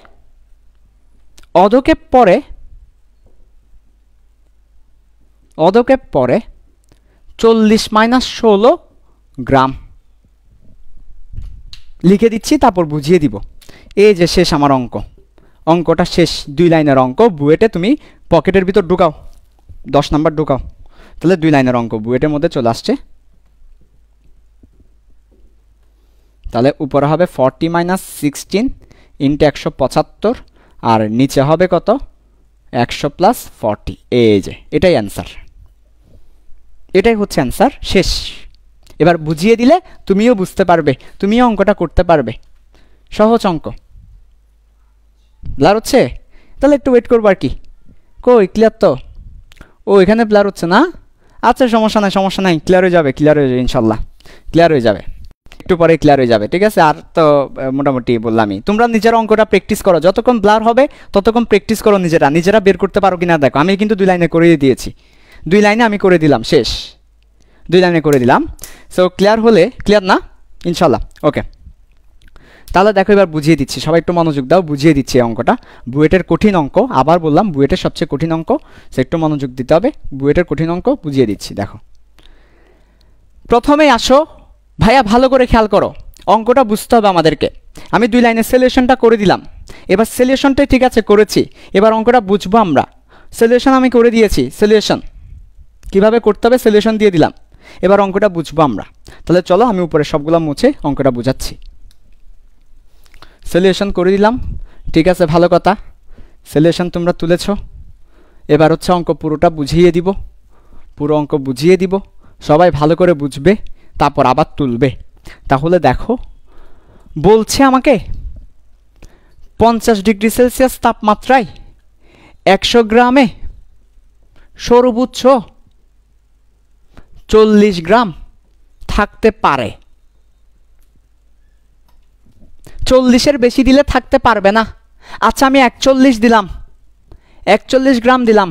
অধক্ষেপ পরে, অধক্ষেপ পরে 40 - 16 গ্রাম, লিখে দিচ্ছি, তারপর বুঝিয়ে দিব। এই যে শেষ আমার অঙ্কটা শেষ, 2 লাইনের অঙ্ক। বুয়েটে তুমি পকেটের ভিতর ঢুকাও, 10 নাম্বার ঢুকাও, তাহলে 2 লাইনের অঙ্ক বুয়েটের মধ্যে চলে আসছে। তাহলে উপরে হবে 40 - 16 ইন্টু 175, আর নিচে হবে কত 100 + 40। এই যে এটাই অ্যান্সার, এটাই হচ্ছে অ্যান্সার। শেষ। এবার বুঝিয়ে দিলে তুমিও বুঝতে পারবে, তুমিও অঙ্কটা করতে পারবে। সহজ অঙ্ক। ব্লার হচ্ছে? তাহলে একটু ওয়েট করবো আর কি। কই ক্লিয়ার তো? ও এখানে ব্লার হচ্ছে না? আচ্ছা সমস্যা নাই, সমস্যা নাই, ক্লিয়ার হয়ে যাবে, ক্লিয়ার হয়ে যাবে ইনশাল্লাহ, ক্লিয়ার হয়ে যাবে, একটু পরে ক্লিয়ার হয়ে যাবে। ঠিক আছে, আর তো মোটামুটি বললামই। তোমরা নিজের অঙ্কটা প্র্যাকটিস করো, যতক্ষণ ব্লার হবে ততক্ষণ প্র্যাকটিস করো, নিজেরা বের করতে পারো কিনা দেখো। আমি কিন্তু 2 লাইনে করে দিয়েছি, 2 লাইনে আমি করে দিলাম, শেষ, 2 লাইনে করে দিলাম। সো ক্লিয়ার হলে, ক্লিয়ার না ইনশাল্লাহ? ওকে, তাহলে দেখো এবার বুঝিয়ে দিচ্ছি, সবাই একটু মনোযোগ দাও, বুঝিয়ে দিচ্ছি এই অঙ্কটা। বুয়েটের কঠিন অঙ্ক, আবার বললাম বুয়েটের সবচেয়ে কঠিন অঙ্ক, সে একটু মনোযোগ দিতে হবে। বুয়েটের কঠিন অঙ্ক বুঝিয়ে দিচ্ছি। দেখো প্রথমেই আসো ভাইয়া, ভালো করে খেয়াল করো, অঙ্কটা বুঝতে হবে আমাদেরকে। আমি 2 লাইনের সলিউশনটা করে দিলাম, এবার সলিউশনটাই ঠিক আছে করেছি, এবার অঙ্কটা বুঝবো আমরা। সলিউশন আমি করে দিয়েছি, সলিউশন কীভাবে করতে হবে সলিউশন দিয়ে দিলাম, এবার অঙ্কটা বুঝবো আমরা। তাহলে চলো আমি উপরে সবগুলো মুছে অঙ্কটা বুঝাচ্ছি। সলিউশন করে দিলাম, ঠিক আছে, ভালো কথা। সলিউশন তোমরা তুলেছ, এবার হচ্ছে অঙ্ক পুরোটা বুঝিয়ে দিব, পুরো অঙ্ক বুঝিয়ে দিব, সবাই ভালো করে বুঝবে, তারপর আবার তুলবে। তাহলে দেখো বলছে আমাকে 50 ডিগ্রি সেলসিয়াস তাপমাত্রায় 100 গ্রামে সর্বোচ্চ 40 গ্রাম থাকতে পারে। 40-এর বেশি দিলে থাকতে পারবে না। আচ্ছা আমি 41 দিলাম, 41 গ্রাম দিলাম,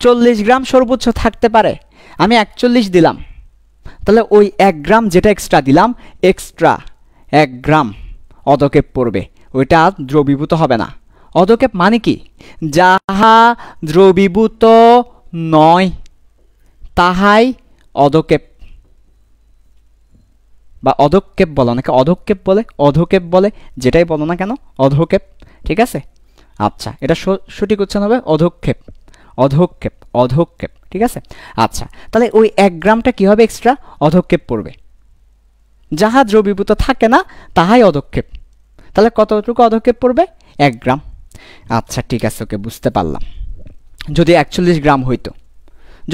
40 গ্রাম সর্বোচ্চ থাকতে পারে, আমি 41 দিলাম। তাহলে ওই 1 গ্রাম যেটা এক্সট্রা দিলাম, এক্সট্রা 1 গ্রাম অধক্ষেপ পড়বে, ওইটা দ্রবীভূত হবে না। অধক্ষেপ মানে কি? যাহা দ্রবীভূত নয় তাহাই অধক্ষেপ বা অধক্ষেপ বলো, নাকি অধক্ষেপ বলে, অধক্ষেপ বলে, যেটাই বলো না কেন, অধক্ষেপ। ঠিক আছে, আচ্ছা এটা সঠিক উচ্চারণ হবে অধক্ষেপ, অধক্ষেপ, অধক্ষেপ। ঠিক আছে, আচ্ছা তাহলে ওই 1 গ্রামটা কী হবে এক্সট্রা? অধক্ষেপ পড়বে। যাহা দ্রবীভূত থাকে না তাহাই অধক্ষেপ। তাহলে কতটুকু অধক্ষেপ পড়বে? 1 গ্রাম। আচ্ছা ঠিক আছে, ওকে বুঝতে পারলাম। যদি 41 গ্রাম হইতো,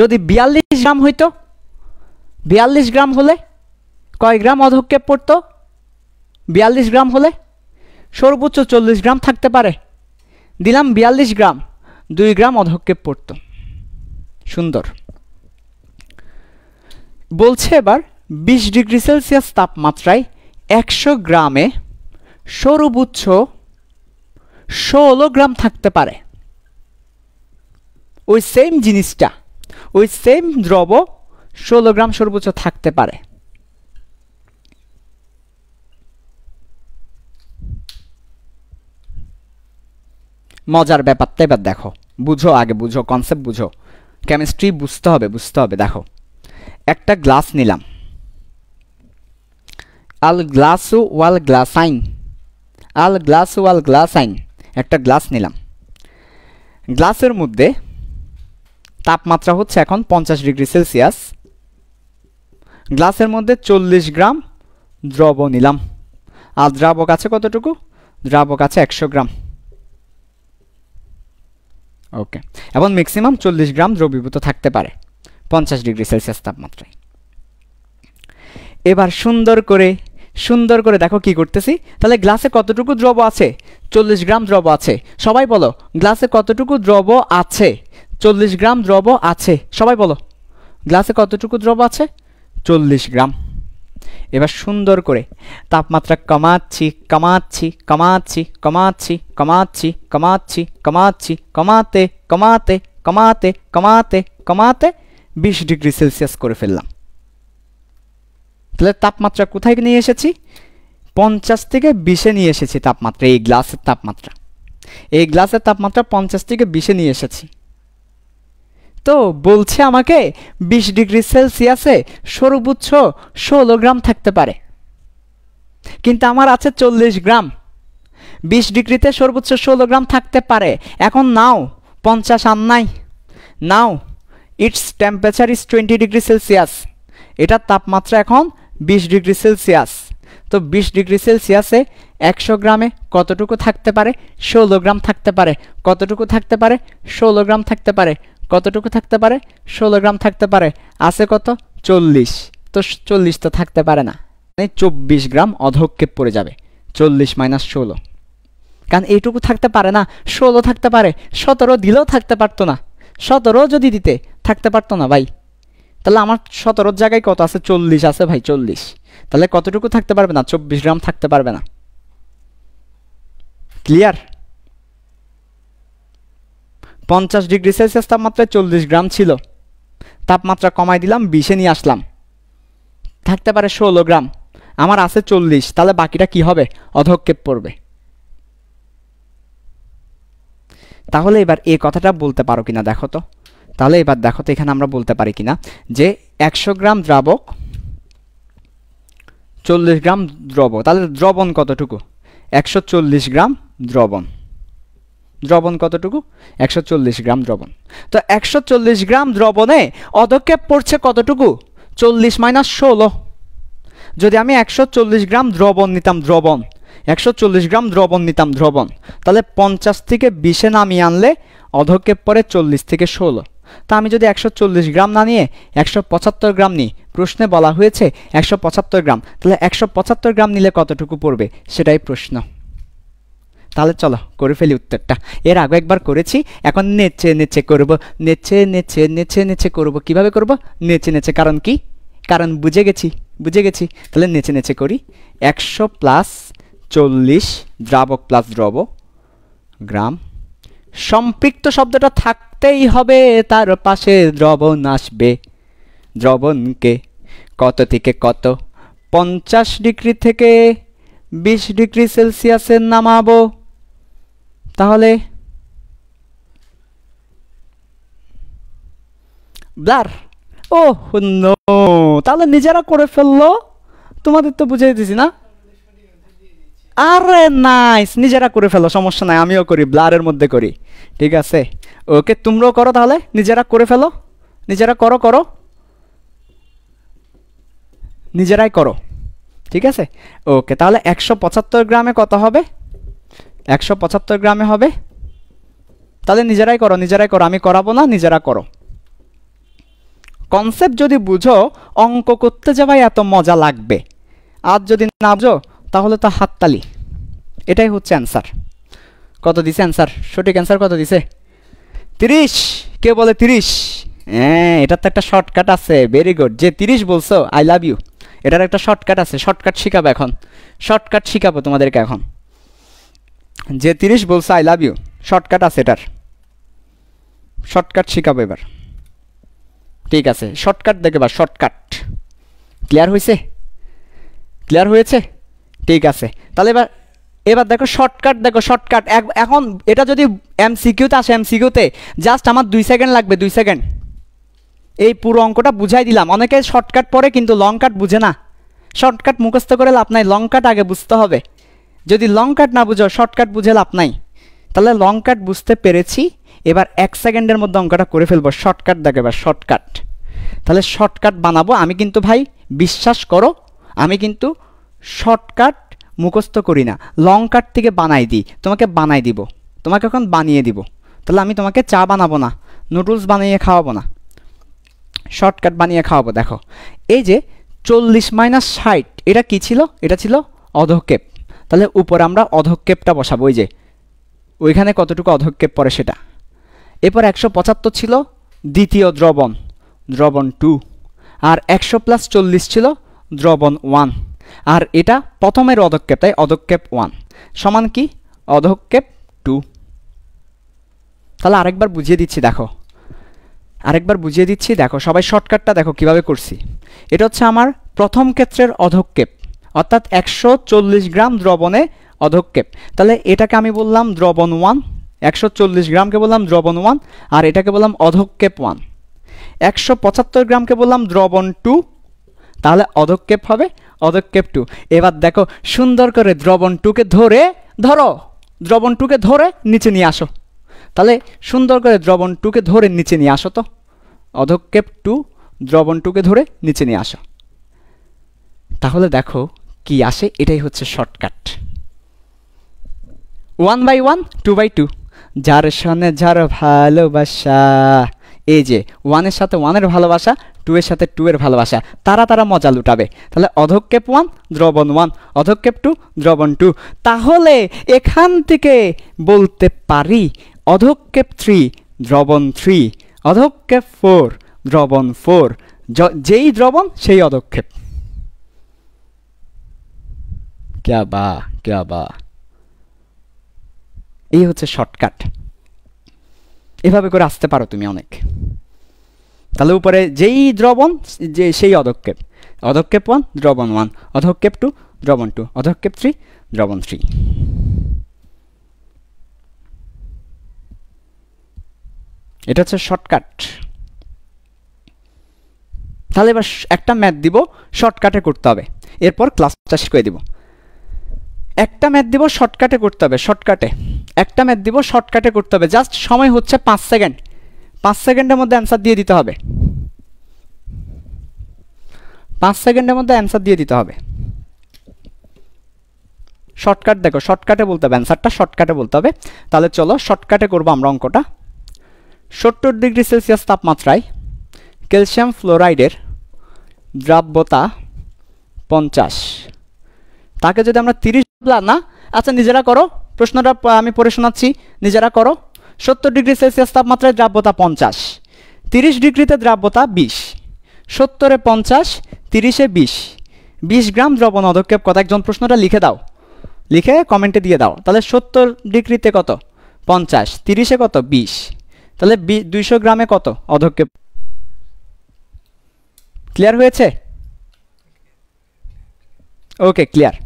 যদি 42 গ্রাম হইতো, 42 গ্রাম হলে কয় গ্রাম অধক্ষেপ পড়তো? 42 গ্রাম হলে সর্বোচ্চ 40 গ্রাম থাকতে পারে, দিলাম 42 গ্রাম, 2 গ্রাম অধক্ষেপ পড়তো। সুন্দর। বলছে এবার 20 ডিগ্রি সেলসিয়াস তাপমাত্রায় 100 গ্রামে সর্বোচ্চ 16 গ্রাম থাকতে পারে। ওই সেম জিনিসটা, ওই সেম দ্রব 16 গ্রাম সর্বোচ্চ থাকতে পারে। মজার ব্যাপারটা এবার দেখো, বুঝো, আগে বুঝো, কনসেপ্ট বুঝো, কেমিস্ট্রি বুঝতে হবে, বুঝতে হবে। দেখো একটা গ্লাস নিলাম, আল গ্লাসু ওয়াল গ্লাসাইন, আল গ্লাসু ওয়াল গ্লাসাইন, একটা গ্লাস নিলাম। গ্লাসের মধ্যে তাপমাত্রা হচ্ছে এখন 50 ডিগ্রি সেলসিয়াস, গ্লাসের মধ্যে 40 গ্রাম দ্রব নিলাম, আর দ্রাবক আছে কতটুকু? দ্রাবক আছে 100 গ্রাম। ওকে, এবং ম্যাক্সিমাম 40 গ্রাম দ্রবীভূত থাকতে পারে 50 ডিগ্রি সেলসিয়াস তাপমাত্রায়। এবার সুন্দর করে দেখো কি করতেছি। তাহলে গ্লাসে কতটুকু দ্রব আছে? 40 গ্রাম দ্রব আছে। সবাই বলো গ্লাসে কতটুকু দ্রব আছে? 40 গ্রাম দ্রব আছে। সবাই বলো গ্লাসে কতটুকু দ্রব আছে? 40 গ্রাম। এবার সুন্দর করে তাপমাত্রা কমাচ্ছি, কমাচ্ছি, কমাচ্ছি, কমাচ্ছি, কমাচ্ছি, কমাচ্ছি, কমাচ্ছি, কমাতে কমাতে কমাতে কমাতে কমাতে 20 ডিগ্রি সেলসিয়াস করে ফেললাম। তাহলে তাপমাত্রা কোথায় নিয়ে এসেছি? 50 থেকে 20-এ নিয়ে এসেছি তাপমাত্রা। এই গ্লাসের তাপমাত্রা, এই গ্লাসের তাপমাত্রা 50 থেকে 20-এ নিয়ে এসেছি। তো বলছে আমাকে 20 ডিগ্রি সেলসিয়াসে সর্বোচ্চ 16 গ্রাম থাকতে পারে, কিন্তু আমার আছে 40 গ্রাম। 20 ডিগ্রিতে সর্বোচ্চ 16 গ্রাম থাকতে পারে। এখন নাও 50 আন নাই, now it's temperature is 20 degree Celsius, এটার তাপমাত্রা এখন 20 ডিগ্রি সেলসিয়াস। তো 20 ডিগ্রি সেলসিয়াসে 100 গ্রামে কতটুকু থাকতে পারে? 16 গ্রাম থাকতে পারে। কতটুকু থাকতে পারে? 16 গ্রাম থাকতে পারে। কতটুকু থাকতে পারে? 16 গ্রাম থাকতে পারে। আছে কত? 40। তো 40 তো থাকতে পারে না, মানে 24 গ্রাম অধঃক্ষেপ পড়ে যাবে। 40 মাইনাস 16, কারণ এইটুকু থাকতে পারে না, 16 থাকতে পারে। 17 দিলেও থাকতে পারতো না, 17 যদি দিতে থাকতে পারতো না ভাই। তাহলে আমার 17 জায়গায় কত আছে? 40 আছে ভাই, 40। তাহলে কতটুকু থাকতে পারবে না? 24 গ্রাম থাকতে পারবে না। ক্লিয়ার? 50 ডিগ্রি সেলসিয়াস তাপমাত্রায় 40 গ্রাম ছিল, তাপমাত্রা কমাই দিলাম, 20-এ নিয়ে আসলাম, থাকতে পারে 16 গ্রাম, আমার আছে 40। তাহলে বাকিটা কি হবে? অধঃক্ষেপ পড়বে। তাহলে এবার এই কথাটা বলতে পারো কিনা দেখো তো। তাহলে এবার দেখো তো এখানে আমরা বলতে পারি কিনা যে 100 গ্রাম দ্রাবক 40 গ্রাম দ্রব, তাহলে দ্রবণ কতটুকু? 140 গ্রাম দ্রবণ। দ্রবণ কতটুকু? 140 গ্রাম দ্রবণ। তো 140 গ্রাম দ্রবণে অধঃক্ষেপ পড়ছে কতটুকু? 40 মাইনাস 16। যদি আমি 140 গ্রাম দ্রবণ নিতাম, দ্রবণ 140 গ্রাম দ্রবণ নিতাম, দ্রবণ, তাহলে 50 থেকে 20-এ নামিয়ে আনলে অধঃক্ষেপ পড়ে 40 থেকে 16। তা আমি যদি 140 গ্রাম না নিয়ে 175 গ্রাম নিই, প্রশ্নে বলা হয়েছে 175 গ্রাম, তাহলে 175 গ্রাম নিলে কতটুকু পড়বে সেটাই প্রশ্ন। তাহলে চলো করে ফেলি উত্তরটা। এর আগে একবার করেছি, এখন নেচে নেচে করব, নেচে নেচে নেচে নেচে করব। কিভাবে করব? নেচে নেচে। কারণ কি? কারণ বুঝে গেছি, বুঝে গেছি। তাহলে নেচে নেচে করি। 100 প্লাস 40 দ্রাবক প্লাস দ্রব গ্রাম, সম্পৃক্ত শব্দটা থাকতেই হবে, তার পাশে দ্রবণ আসবে। দ্রবণকে কত থেকে কত? 50 ডিগ্রি থেকে 20 ডিগ্রি সেলসিয়াসে নামাবো। তাহলে ব্লার, ও নো, তাহলে নিজেরা করে ফেললো, তোমাদের তো বুঝিয়ে দিছি না? আরে নাইস, নিজেরা করে ফেলো, সমস্যা নাই, আমিও করি, ব্লারের মধ্যে করি। ঠিক আছে, ওকে, তোমরাও করো, তাহলে নিজেরা করে ফেলো, নিজেরা করো, করো, নিজেরাই করো। ঠিক আছে, ওকে। তাহলে 175 গ্রামে কত হবে? 175 গ্রামে হবে। তাহলে নিজেরাই করো, নিজেরাই করো, আমি করাবো না, নিজেরা করো। কনসেপ্ট যদি বুঝো, অঙ্ক করতে যে ভাই এত মজা লাগবে। আর যদি না বুঝো তাহলে তো হাততালি। এটাই হচ্ছে অ্যান্সার। কত দিছে অ্যান্সার? সঠিক অ্যান্সার কত দিছে? 30। কে বলে 30? হ্যাঁ, এটার তো একটা শর্টকাট আছে। Very good. যে 30 বলছো, আই লাভ ইউ। এটার একটা শর্টকাট আছে, শর্টকাট শিখাবো এখন, শর্টকাট শিখাবো তোমাদেরকে এখন। যে 30 বলছো, আই লাভ ইউ, শর্টকাট আছে এটার, শর্টকাট শিখাবো এবার। ঠিক আছে, শর্টকাট দেখে, শর্টকাট। ক্লিয়ার হয়েছে? ক্লিয়ার হয়েছে? ঠিক আছে, তাহলে এবার দেখো শর্টকাট, দেখো শর্টকাট। এখন এটা যদি এমসিকিউতে আসে, এমসিকিউতে জাস্ট আমার 2 সেকেন্ড লাগবে, 2 সেকেন্ড। এই পুরো অঙ্কটা বুঝাই দিলাম। অনেকে শর্টকাট পড়ে কিন্তু লং কাট বুঝে না। শর্টকাট মুখস্থ করে লাভ নাই, লং কাট আগে বুঝতে হবে। যদি লং কাট না বুঝো, শর্টকাট বুঝে লাভ নাই। তাহলে লং কাট বুঝতে পেরেছি, এবার 1 সেকেন্ডের মধ্যে অঙ্কটা করে ফেলবো। শর্টকাট দেখো এবার, শর্টকাট। তাহলে শর্টকাট বানাবো আমি, কিন্তু ভাই বিশ্বাস করো, আমি কিন্তু শর্টকাট মুখস্থ করি না, লং কাট থেকে বানাই দিই। তোমাকে বানাই দিব, তোমাকে এখন বানিয়ে দিব। তাহলে আমি তোমাকে চা বানাবো না, নুডলস বানিয়ে খাওয়াবো না, শর্টকাট বানিয়ে খাওয়াবো। দেখো এই যে 40 মাইনাস 60, এটা কি ছিল? এটা ছিল অধঃক্ষেপ। তাহলে উপরে আমরা অধঃক্ষেপটা বসাবো, ওই যে ওইখানে কতটুকু অধঃক্ষেপ পড়ে সেটা। এরপর 175 ছিল দ্বিতীয় দ্রবণ, দ্রবণ 2, আর 100 প্লাস 40 ছিল দ্রবণ 1, আর এটা প্রথমের অধঃক্ষেপ, তাই অধঃক্ষেপ 1 সমান কি? অধঃক্ষেপ 2। তাহলে আরেকবার বুঝিয়ে দিচ্ছি, দেখো আরেকবার বুঝিয়ে দিচ্ছি, দেখো সবাই শর্টকাটটা দেখো কিভাবে করছি। এটা হচ্ছে আমার প্রথম ক্ষেত্রের অধঃক্ষেপ, অর্থাৎ 140 গ্রাম দ্রবণে অধঃক্ষেপ। তাহলে এটাকে আমি বললাম দ্রবণ 1, 140 গ্রামকে বললাম দ্রবণ 1, আর এটাকে বললাম অধঃক্ষেপ 1। 175 গ্রামকে বললাম দ্রবণ 2, তাহলে অধক্ষেপ হবে অধক্ষেপ 2। এবার দেখো সুন্দর করে দ্রবণ 2কে দ্রবণ 2কে ধরে নিচে নিয়ে আসো। তাহলে সুন্দর করে দ্রবণ 2কে ধরে নিচে নিয়ে আসো। তো অধক্ষেপ 2 দ্রবণ 2কে ধরে নিচে নিয়ে আসো। তাহলে দেখো কি আসে, এটাই হচ্ছে শর্টকাট। 1/1 2/2, যার সনে যার ভালোবাসা। এই যে 1-এর সাথে 1-এর ভালোবাসা, 2-এর সাথে 2-এর ভালোবাসা, তারা মজা লুটাবে। তাহলে অধক্ষেপ 1 দ্রবণ 1, অধক্ষেপ 2 দ্রবণ 2। তাহলে এখান থেকে বলতে পারি অধক্ষেপ 3 দ্রবণ 3, অধক্ষেপ 4 দ্রবণ 4। যেই দ্রবণ সেই অধক্ষেপ। ক্যা বা এই হচ্ছে শর্টকাট। এভাবে করে আসতে পারো তুমি অনেক। তাহলে উপরে যেই দ্রবণ যে সেই অধক্ষেপ। অধক্ষেপ 1 দ্রবণ 1, অধক্ষেপ 2 দ্রবণ 2, অধক্ষেপ 3 দ্রবণ 3। এটা হচ্ছে শর্টকাট। তাহলে এবার একটা ম্যাথ দিব, শর্টকাটে করতে হবে, এরপর ক্লাসটা শেষ করে দিব। একটা ম্যাথ দিব শর্টকাটে করতে হবে, একটা ম্যাথ দিব শর্টকাটে করতে হবে। জাস্ট সময় হচ্ছে 5 সেকেন্ড, 5 সেকেন্ডের মধ্যে অ্যান্সার দিয়ে দিতে হবে। 5 সেকেন্ডের মধ্যে অ্যান্সার দিয়ে দিতে হবে। শর্টকাট দেখো, শর্টকাটে বলতে হবে, অ্যান্সারটা শর্টকাটে বলতে হবে। তাহলে চলো শর্টকাটে করবো আমরা অঙ্কটা। 70 ডিগ্রি সেলসিয়াস তাপমাত্রায় ক্যালসিয়াম ফ্লোরাইডের দ্রাব্যতা 50, তাকে যদি আমরা 30 না, আচ্ছা নিজেরা করো, প্রশ্নটা আমি পড়ে শোনাচ্ছি, নিজেরা করো। 70 ডিগ্রি সেলসিয়াস তাপমাত্রায় দ্রাব্যতা 50, 30 ডিগ্রিতে দ্রাব্যতা 20, 70-এ 50, 30-এ 20, 20 গ্রাম দ্রবণ অধক্ষেপ কত? একজন প্রশ্নটা লিখে দাও, লিখে কমেন্টে দিয়ে দাও। তাহলে 70 ডিগ্রিতে কত? 50, 30-এ কত? 20, তাহলে 200 গ্রামে কত অধক্ষেপ? ক্লিয়ার হয়েছে? ওকে, ক্লিয়ার।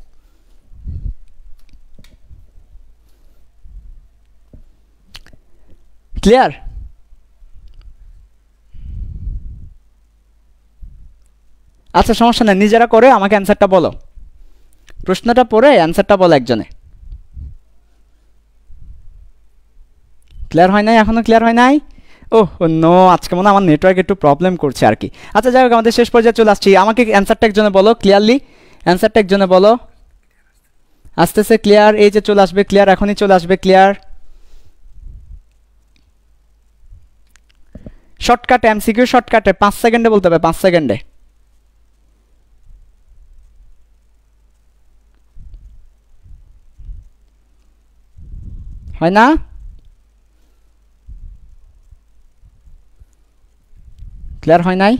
ক্লিয়ার? আচ্ছা সমস্যা নেই, নিজেরা করে আমাকে অ্যান্সারটা বলো, প্রশ্নটা পড়ে অ্যান্সারটা বলো একজনে। ক্লিয়ার হয় নাই? এখনো ক্লিয়ার হয় নাই? ওহ নো, আজকে মনে হয় আমার নেটওয়ার্ক একটু প্রবলেম করছে আর কি। আচ্ছা যাই হোক, আমাদের শেষ পর্যায়ে চলে আসছি। আমাকে অ্যান্সারটা একজনে বলো ক্লিয়ারলি, অ্যান্সারটা একজনে বলো। আসতেছে ক্লিয়ার, এই যে চলে আসবে ক্লিয়ার, এখনই চলে আসবে ক্লিয়ার। শর্টকাটে, এমসিকিউ শর্টকাটে 5 সেকেন্ডে বলতে হবে, 5 সেকেন্ডে। হয় না? ক্লিয়ার হয় নাই?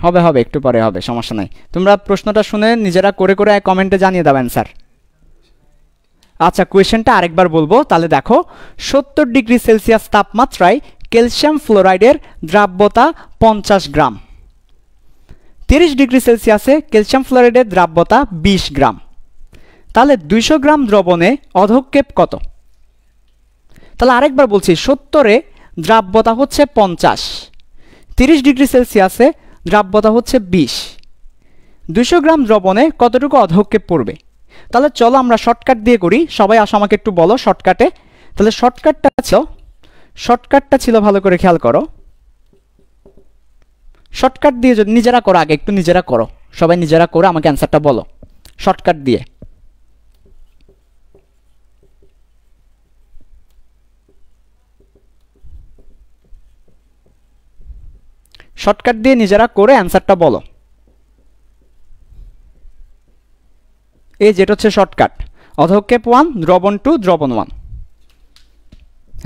হবে হবে, একটু পরে হবে, সমস্যা নাই। তোমরা প্রশ্নটা শুনে নিজেরা করে করে কমেন্টে জানিয়ে দাও অ্যান্সার। আচ্ছা কোয়েশ্চেনটা আরেকবার বলবো, তাহলে দেখো 70 ডিগ্রি সেলসিয়াস তাপমাত্রায় ক্যালসিয়াম ফ্লোরাইডের দ্রাব্যতা 50 গ্রাম, 30 ডিগ্রি সেলসিয়াসে ক্যালসিয়াম ফ্লোরাইডের দ্রাব্যতা 20 গ্রাম। তাহলে 200 গ্রাম দ্রবণে অধক্ষেপ কত? তাহলে আরেকবার বলছি, 70-এ দ্রাব্যতা হচ্ছে 50, 30 ডিগ্রি সেলসিয়াসে দ্রাব্যতা হচ্ছে 20, 200 গ্রাম দ্রবণে কতটুকু অধক্ষেপ পড়বে? তাহলে চলো আমরা শর্টকাট দিয়ে করি। সবাই আসো আমাকে একটু বলো শর্টকাটে। তাহলে শর্টকাটটা ছিল ভালো করে খেয়াল করো। শর্টকাট দিয়ে যদি নিজেরা করো, আগে একটু নিজেরা করো, সবাই নিজেরা করে আমাকে অ্যান্সারটা বলো শর্টকাট দিয়ে। শর্টকাট দিয়ে নিজেরা করে অ্যান্সারটা বলো। এই যেটা হচ্ছে শর্টকাট, অধক্ষেপ 1 দ্রবণ 2 দ্রবণ 1।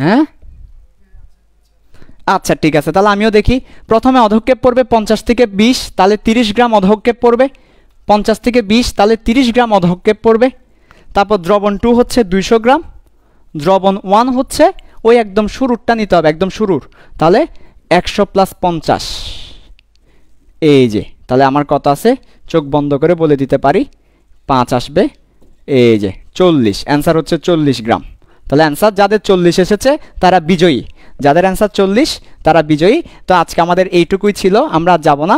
হ্যাঁ আচ্ছা ঠিক আছে, তাহলে আমিও দেখি। প্রথমে অধক্ষেপ পড়বে 50 থেকে 20, তাহলে 30 গ্রাম অধক্ষেপ পড়বে। 50 থেকে 20 তাহলে 30 গ্রাম অধক্ষেপ পড়বে। তারপর দ্রবণ 2 হচ্ছে 200 গ্রাম, দ্রবণ 1 হচ্ছে ওই একদম শুরুরটা নিতে হবে, একদম শুরুর। তাহলে 100 + 50, এই যে তাহলে আমার কত আছে চোখ বন্ধ করে বলে দিতে পারি, 5 আসবে, এই যে 40। অ্যান্সার হচ্ছে 40 গ্রাম। তাহলে অ্যান্সার যাদের 40 এসেছে তারা বিজয়ী, যাদের অ্যান্সার 40 তারা বিজয়ী। তো আজকে আমাদের এইটুকুই ছিল, আমরা যাব না।